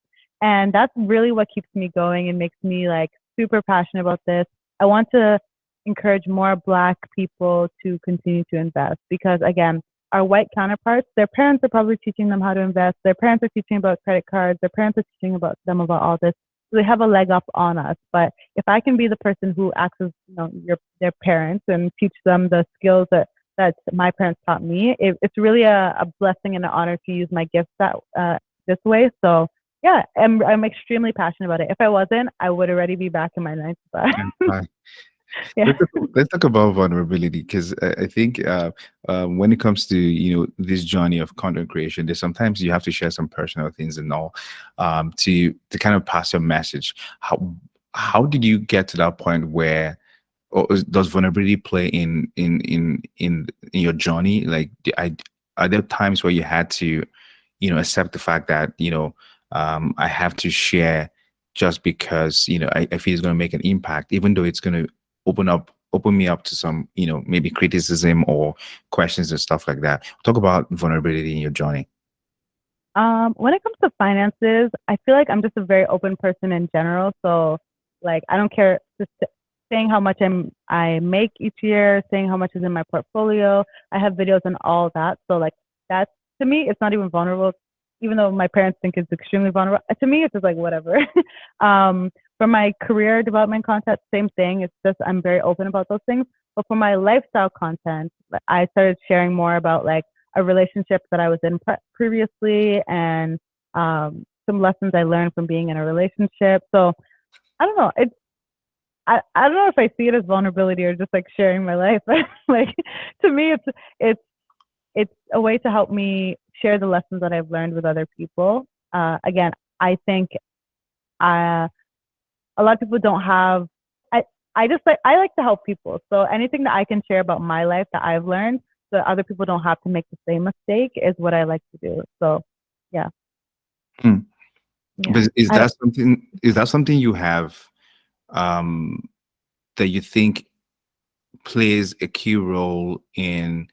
B: And that's really what keeps me going and makes me like super passionate about this. I want to encourage more Black people to continue to invest because, again, our white counterparts, their parents are probably teaching them how to invest. Their parents are teaching about credit cards. Their parents are teaching about them about all this, so they have a leg up on us. But if I can be the person who acts as their parents and teach them the skills that my parents taught me, it's really a blessing and an honor to use my gifts this way. So yeah, I'm extremely passionate about it. If I wasn't, I would already be back in my 9 to 5.
A: And
B: Yeah.
A: let's talk about vulnerability because I think when it comes to this journey of content creation, there's sometimes you have to share some personal things and all, to kind of pass your message. How did you get to that point where, or does vulnerability play in your journey? Like, are there times where you had to accept the fact that I have to share just because I feel it's going to make an impact, even though it's going to open me up to some maybe criticism or questions and stuff like that. Talk about vulnerability in your journey.
B: When it comes to finances, I feel like I'm just a very open person in general. So, like, I don't care just saying how much I make each year, saying how much is in my portfolio. I have videos and all that. So, like, that's, to me, it's not even vulnerable, even though my parents think it's extremely vulnerable. To me, it's just like whatever. um, for my career development content, same thing. It's just I'm very open about those things. But for my lifestyle content, I started sharing more about like a relationship that I was in previously, and some lessons I learned from being in a relationship. So I don't know. I don't know if I see it as vulnerability or just like sharing my life. Like, to me, it's it's a way to help me share the lessons that I've learned with other people. Again, I think a lot of people don't have. I I just like I like to help people. So anything that I can share about my life that I've learned, so that other people don't have to make the same mistake, is what I like to do. So yeah,
A: Hmm.
B: yeah.
A: But is that something you have, um, that you think plays a key role in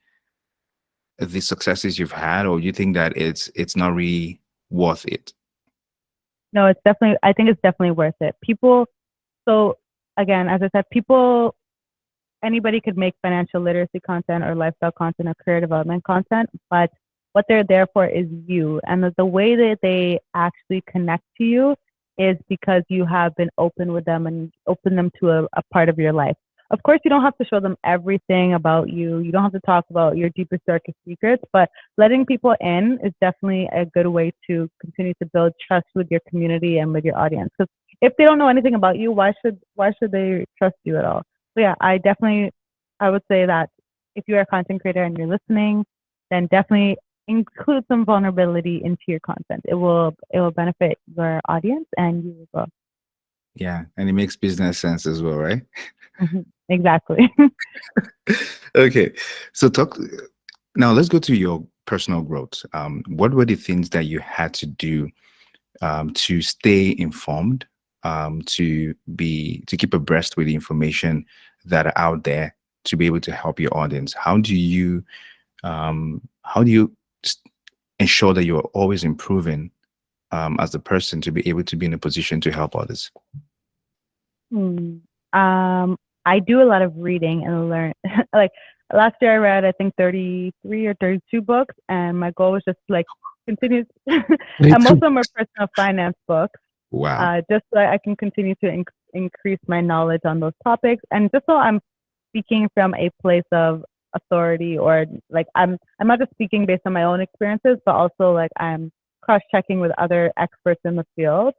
A: the successes you've had, or you think that it's not really worth it?
B: No, it's definitely. I think it's definitely worth it. People. So again, as I said, anybody could make financial literacy content or lifestyle content or career development content, but what they're there for is you. And the way that they actually connect to you is because you have been open with them and open them to a part of your life. Of course, you don't have to show them everything about you. You don't have to talk about your deepest, darkest secrets, but letting people in is definitely a good way to continue to build trust with your community and with your audience. Because if they don't know anything about you, why should they trust you at all? So yeah, I would say that if you're a content creator and you're listening, then definitely include some vulnerability into your content. It will benefit your audience and you as well.
A: Yeah, and it makes business sense as well, right?
B: Exactly.
A: Okay, so talk now. Let's go to your personal growth. What were the things that you had to do to stay informed, to keep abreast with the information that are out there, to be able to help your audience? How do you s- ensure that you're always improving, as a person, to be able to be in a position to help others?
B: Hmm. Um, I do a lot of reading and learn. Like last year, I read I think 33 or 32 books, and my goal was just like continue.
A: Me
B: And most of
A: too.
B: them are personal finance books,
A: Wow.
B: just so I can continue to increase my knowledge on those topics, and just so I'm speaking from a place of authority, or like I'm not just speaking based on my own experiences, but also like I'm cross checking with other experts in the field.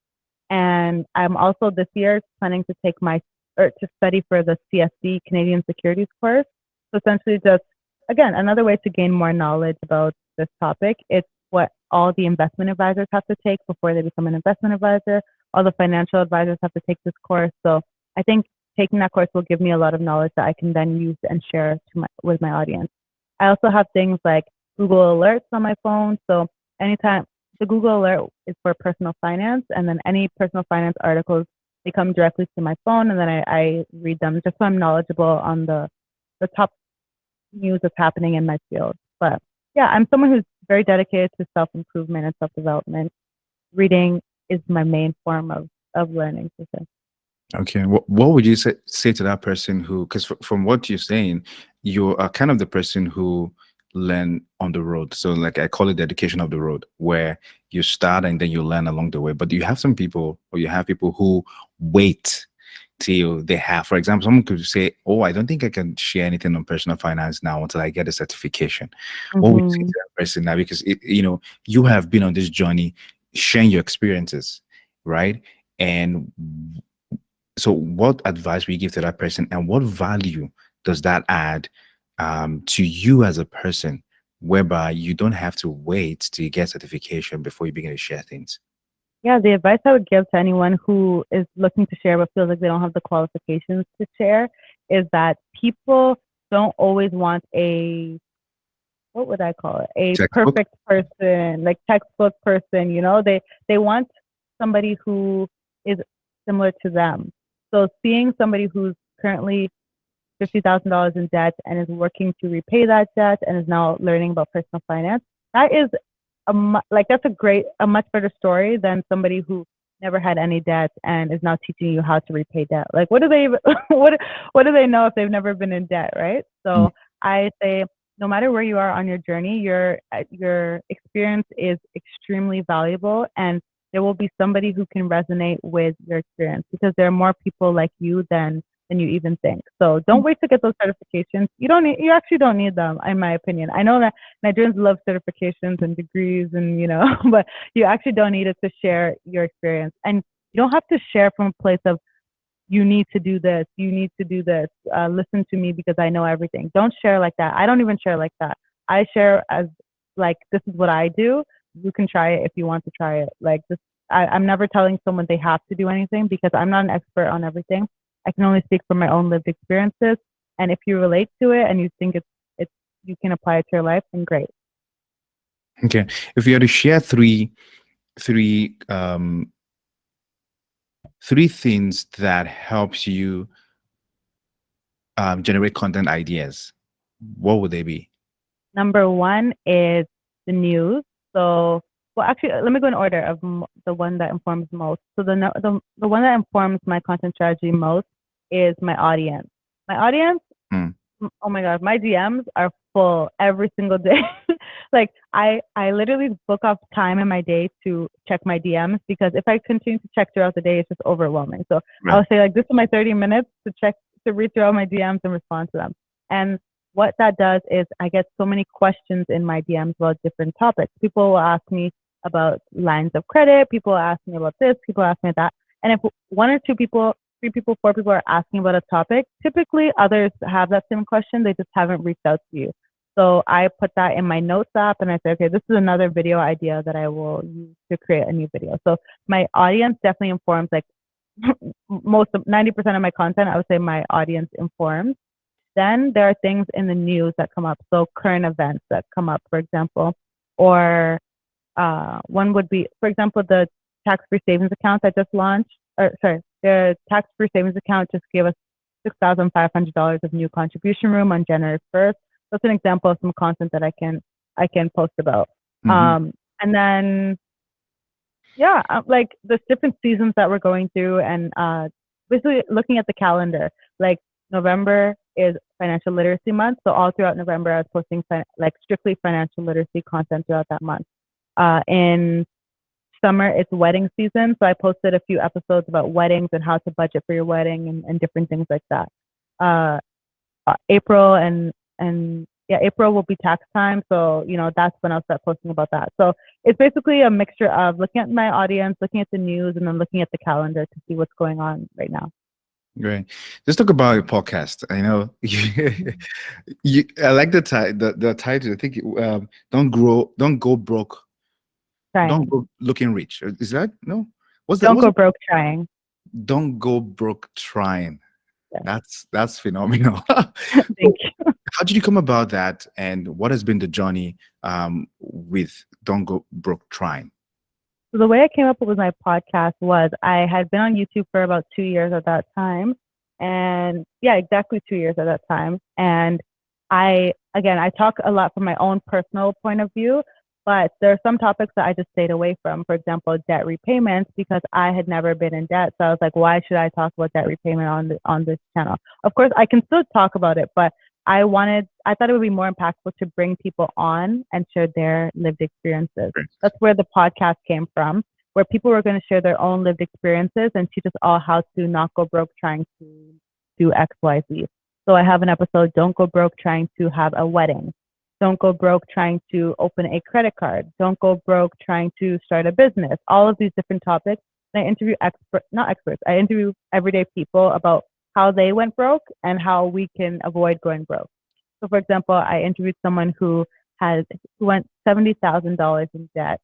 B: And I'm also this year planning to take my or to study for the CSD Canadian Securities course. So essentially, just again another way to gain more knowledge about this topic. It's what all the investment advisors have to take before they become an investment advisor. All the financial advisors have to take this course. So I think taking that course will give me a lot of knowledge that I can then use and share with my audience. I also have things like Google Alerts on my phone. So anytime the Google Alert is for personal finance, and then any personal finance articles, they come directly to my phone, and then I read them just so I'm knowledgeable on the top news that's happening in my field. But yeah, I'm someone who's very dedicated to self improvement and self development. Reading is my main form of learning. For sure.
A: Okay. What would you say to that person who, because from what you're saying, you are kind of the person who learn on the road. So like I call it the education of the road, where you start and then you learn along the way. But you have some people, or you have people who wait till they have, for example, someone could say, "Oh, I don't think I can share anything on personal finance now until I get a certification." What would you say
B: Mm-hmm.
A: to that person now? Because you have been on this journey, sharing your experiences, right? And so, what advice will you give to that person, and what value does that add to you as a person, whereby you don't have to wait to get certification before you begin to share things?
B: Yeah, the advice I would give to anyone who is looking to share but feels like they don't have the qualifications to share is that people don't always want a, what would I call it? A
A: Textbook.
B: perfect person, like textbook person, they want somebody who is similar to them. So seeing somebody who's currently $50,000 in debt and is working to repay that debt and is now learning about personal finance, that is that's a much better story than somebody who never had any debt and is now teaching you how to repay debt. Like, what do they even, what do they know if they've never been in debt, right?
A: Mm.
B: So I say, no matter where you are on your journey, your experience is extremely valuable, and there will be somebody who can resonate with your experience, because there are more people like you than you even think. So don't wait to get those certifications. You actually don't need them, in my opinion. I know that Nigerians love certifications and degrees, and but you actually don't need it to share your experience. And you don't have to share from a place of you need to do this, you need to do this. Listen to me because I know everything. Don't share like that. I don't even share like that. I share as like, this is what I do. You can try it if you want to try it. Like this, I'm never telling someone they have to do anything, because I'm not an expert on everything. I can only speak from my own lived experiences. And if you relate to it and you think it's you can apply it to your life, then great.
A: Okay. If you had to share three three things that helps you generate content ideas, what would they be?
B: Number one is the news. So, well, actually, let me go in order of the one that informs most. So the one that informs my content strategy most is my audience. My audience,
A: Mm.
B: oh my God, my DMs are full every single day. Like I literally book off time in my day to check my DMs, because if I continue to check throughout the day, it's just overwhelming. So I
A: Right.
B: would say like, this is my 30 minutes to read through all my DMs and respond to them. And what that does is I get so many questions in my DMs about different topics. People will ask me about lines of credit. People will ask me about this. People ask me that. And if one or two people, three people, four people are asking about a topic, typically others have that same question. They just haven't reached out to you. So I put that in my notes app, and I say, okay, this is another video idea that I will use to create a new video. So my audience definitely informs, like most of 90% of my content, I would say my audience informs. Then there are things in the news that come up. So current events that come up, for example, or one would be, for example, the tax-free savings account that just launched, or sorry, the tax-free savings account just gave us $6,500 of new contribution room on January 1st. That's an example of some content that I can post about.
A: Mm-hmm.
B: And then yeah, like the different seasons that we're going through, and basically looking at the calendar. Like November is financial literacy month. So all throughout November, I was posting like strictly financial literacy content throughout that month. In summer, it's wedding season. So I posted a few episodes about weddings and how to budget for your wedding and different things like that. April and yeah, April will be tax time. So, that's when I'll start posting about that. So it's basically a mixture of looking at my audience, looking at the news, and then looking at the calendar to see what's going on right now.
A: Great. Let's talk about your podcast. I know I like the title. I think don't go broke, don't
B: Trying.
A: go looking rich. Is that no? What's that?
B: Don't go broke trying.
A: Don't go broke trying.
B: Yeah.
A: That's phenomenal.
B: Thank you.
A: How did you come about that, and what has been the journey with Don't Go Broke Trying?
B: So the way I came up with my podcast was I had been on YouTube for about 2 years at that time. And yeah, exactly 2 years at that time. And I talk a lot from my own personal point of view, but there are some topics that I just stayed away from. For example, debt repayments, because I had never been in debt. So I was like, why should I talk about debt repayment on this channel? Of course, I can still talk about it, but I thought it would be more impactful to bring people on and share their lived experiences. That's where the podcast came from, where people were going to share their own lived experiences and teach us all how to not go broke trying to do X, Y, Z. So I have an episode, Don't Go Broke Trying to Have a Wedding. Don't go broke trying to open a credit card. Don't go broke trying to start a business. All of these different topics. And I interview I interview everyday people about how they went broke and how we can avoid going broke. So, for example, I interviewed someone who went $70,000 in debt,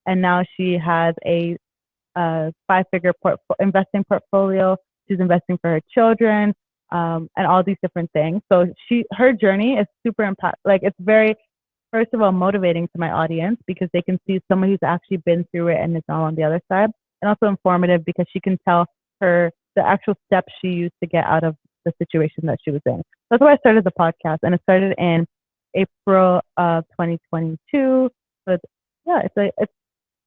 B: and now she has a 5-figure investing portfolio. She's investing for her children, and all these different things. So her journey is super it's very, first of all, motivating to my audience because they can see someone who's actually been through it and is now on the other side, and also informative because she can tell the actual steps she used to get out of the situation that she was in. That's why I started the podcast, and it started in April of 2022. But yeah, it's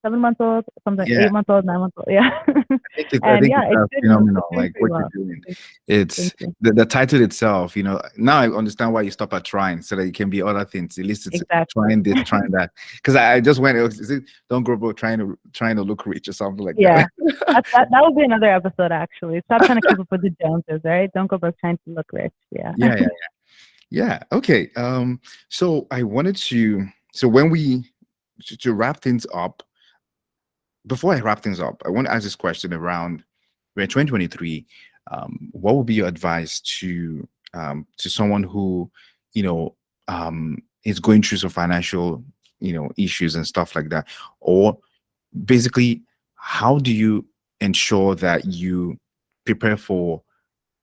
B: 7 months old, something 8 months old, 9 months old. Yeah.
A: I think it's phenomenal. Like what you're doing. It's the title itself, now I understand why you stop at trying so that it can be other things. At least it's trying this, trying that. Because I just went, is it don't grow broke trying to look rich or something like that?
B: that would be another episode actually. Stop trying to keep up with the Joneses, right? Don't go broke trying to look rich.
A: Yeah. Okay. So I wanted to to wrap things up. Before I wrap things up, I want to ask this question around we're in 2023. What would be your advice to someone who, is going through some financial, issues and stuff like that? Or basically, how do you ensure that you prepare for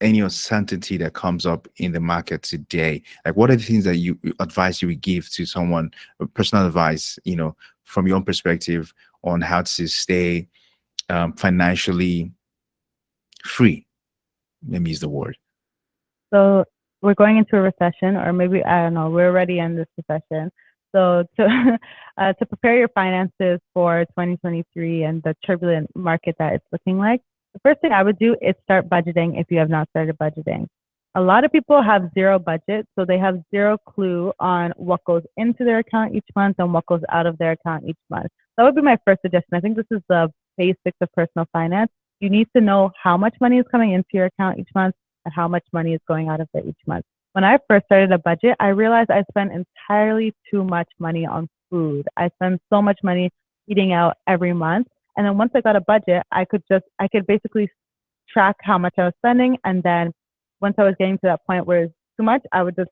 A: any uncertainty that comes up in the market today? Like, what are the things that you would give to someone, personal advice, from your own perspective on how to stay financially free? Let me use the word.
B: So we're going into a recession, or maybe, I don't know, we're already in this recession. So to prepare your finances for 2023 and the turbulent market that it's looking like, the first thing I would do is start budgeting if you have not started budgeting. A lot of people have zero budget, so they have zero clue on what goes into their account each month and what goes out of their account each month. That would be my first suggestion. I think this is the basics of personal finance. You need to know how much money is coming into your account each month and how much money is going out of it each month. When I first started a budget, I realized I spent entirely too much money on food. I spend so much money eating out every month. And then once I got a budget, I could basically track how much I was spending. And then once I was getting to that point where it's too much, I would just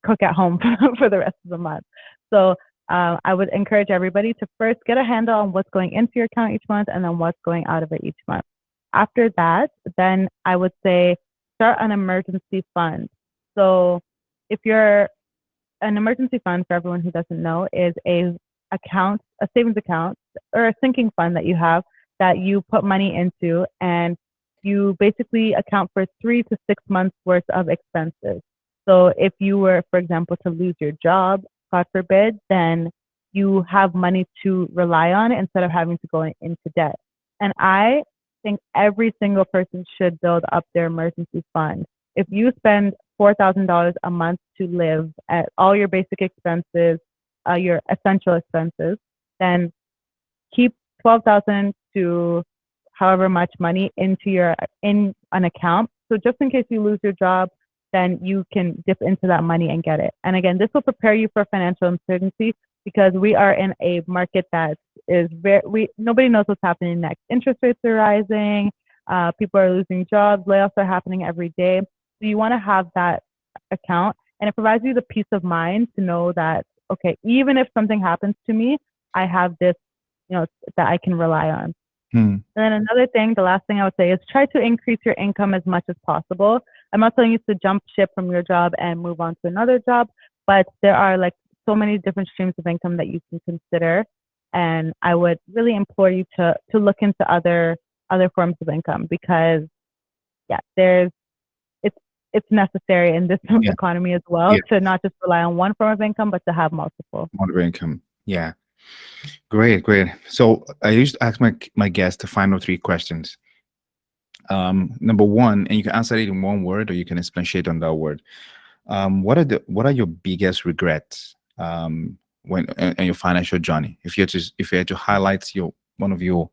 B: cook at home for the rest of the month. So I would encourage everybody to first get a handle on what's going into your account each month and then what's going out of it each month. After that, then I would say start an emergency fund. So if you're an emergency fund, for everyone who doesn't know, is a savings account or a sinking fund that you have that you put money into, and you basically account for 3 to 6 months worth of expenses. So if you were, for example, to lose your job, God forbid, then you have money to rely on instead of having to go into debt. And I think every single person should build up their emergency fund. if you spend $4,000 a month to live at all your basic expenses, your essential expenses, then keep 12,000 to however much money in an account. So just in case you lose your job, then you can dip into that money and get it. And again, this will prepare you for financial uncertainty because we are in a market that is nobody knows what's happening next. Interest rates are rising, people are losing jobs, layoffs are happening every day. So you want to have that account, and it provides you the peace of mind to know that, okay, even if something happens to me, I have this, that I can rely on. And then another thing, the last thing I would say is try to increase your income as much as possible. I'm not telling you to jump ship from your job and move on to another job, but there are like so many different streams of income that you can consider. And I would really implore you to look into other forms of income because it's necessary in this economy as well to not just rely on one form of income, but to have multiple.
A: Multiple income. Yeah. Great. So I used to ask my guests the final 3 questions. Number 1, and you can answer it in one word or you can expatiate on that word. What are your biggest regrets when in your financial journey? If you had to highlight one of your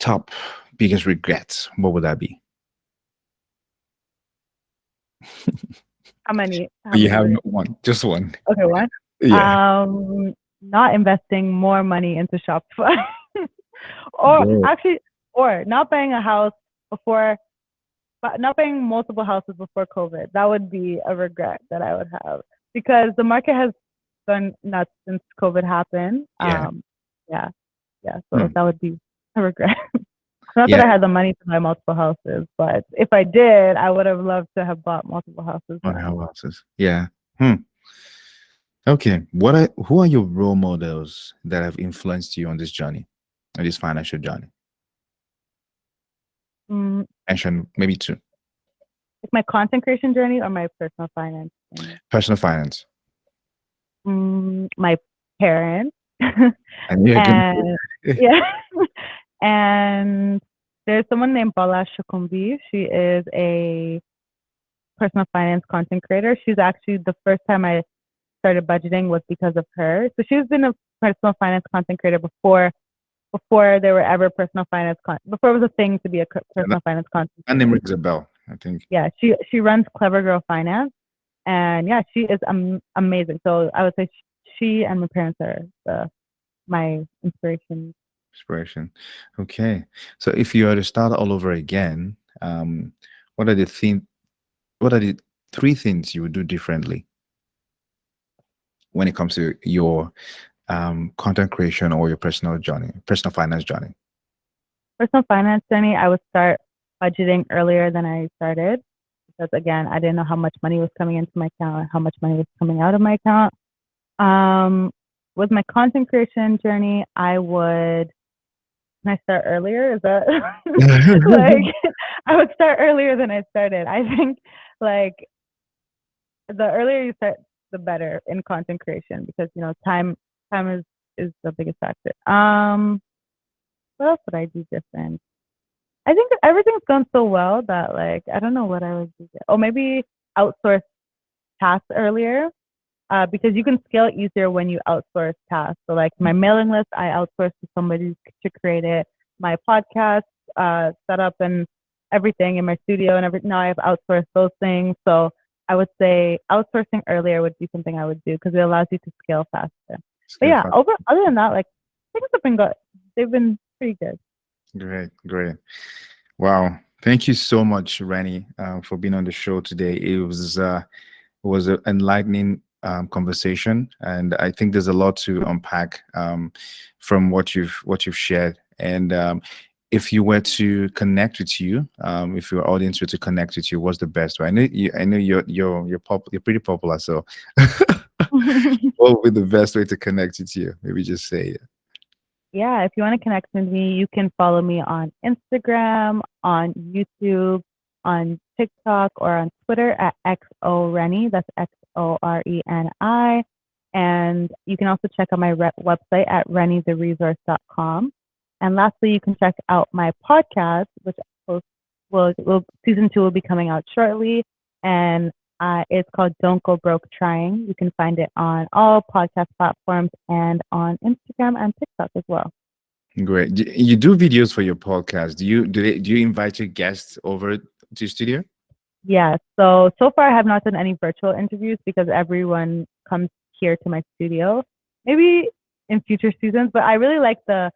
A: top biggest regrets, what would that be?
B: How many?
A: You have one, just one.
B: Okay, one.
A: Yeah.
B: Not investing more money into Shopify, or not buying a house before, but not buying multiple houses before COVID. That would be a regret that I would have because the market has gone nuts since COVID happened. So that would be a regret. Not that I had the money to buy multiple houses, but if I did, I would have loved to have bought multiple houses.
A: Yeah. Okay. Who are your role models that have influenced you on this journey, on this financial journey? Mention maybe 2.
B: Like my content creation journey or my personal finance journey?
A: Personal finance.
B: My parents.
A: And
B: and there's someone named Bala Shukumbi. She is a personal finance content creator. She's actually the first time I started budgeting was because of her. So she's been a personal finance content creator before there were ever personal finance before it was a thing to be a personal finance content creator.
A: And name rings a bell, I think.
B: Yeah, she runs Clever Girl Finance, and she is amazing. So I would say she and my parents are my inspiration.
A: Okay. So if you were to start all over again, what are the 3 things you would do differently when it comes to your content creation or your personal finance journey?
B: Personal finance journey, I would start budgeting earlier than I started because again, I didn't know how much money was coming into my account and how much money was coming out of my account. With my content creation journey, can I start earlier? Is that I would start earlier than I started. I think the earlier you start, the better in content creation because time is the biggest factor. What else would I do different? I think everything's gone so well that I don't know what I would do. Oh, maybe outsource tasks earlier. Because you can scale easier when you outsource tasks. So my mailing list, I outsource to somebody to create it. My podcast setup and everything in my studio and everything. Now I have outsourced those things. So I would say outsourcing earlier would be something I would do because it allows you to scale faster. Other than that, things have been good. They've been pretty good.
A: Great. Wow. Thank you so much, Reni, for being on the show today. It was an enlightening conversation, and I think there's a lot to unpack from what you've shared. And if you were to connect with you, if your audience were to connect with you, what's the best way? I know you're pretty popular, so what would be the best way to connect with you? Maybe just say it.
B: Yeah, if you want to connect with me, you can follow me on Instagram, on YouTube, on TikTok, or on Twitter at xoreni. That's XORENI. And you can also check out my website at renitheresource.com. And lastly, you can check out my podcast, which season 2 will be coming out shortly. and it's called Don't Go Broke Trying. You can find it on all podcast platforms and on Instagram and TikTok as well.
A: Great. You do videos for your podcast. Do you invite your guests over to studio?
B: Yeah. So far I have not done any virtual interviews because everyone comes here to my studio. Maybe in future seasons, but I really like the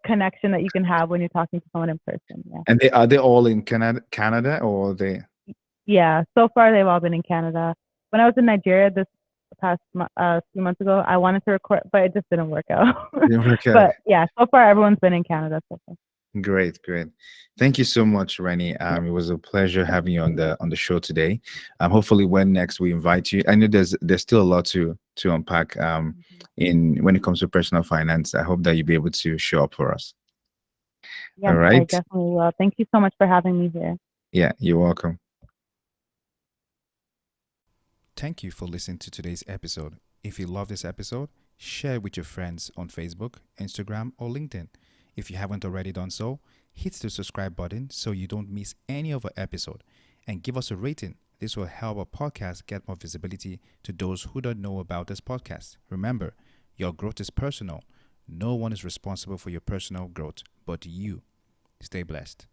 B: connection that you can have when you're talking to someone in person. Yeah.
A: And are they all in Canada, or they?
B: Yeah. So far they've all been in Canada. When I was in Nigeria this past few months ago, I wanted to record, but it just didn't work out.
A: Okay.
B: But yeah, so far everyone's been in Canada so far.
A: Great, great. Thank you so much, Reni.
B: Yeah.
A: It was a pleasure having you on the show today. Hopefully, when next we invite you, I know there's still a lot to unpack. In when it comes to personal finance, I hope that you'll be able to show up for us. All
B: Yes, I
A: right.
B: definitely will. Thank you so much for having me here.
A: Yeah, you're welcome. Thank you for listening to today's episode. If you love this episode, share it with your friends on Facebook, Instagram, or LinkedIn. If you haven't already done so, hit the subscribe button so you don't miss any of our episode, and give us a rating. This will help our podcast get more visibility to those who don't know about this podcast. Remember, your growth is personal. No one is responsible for your personal growth but you. Stay blessed.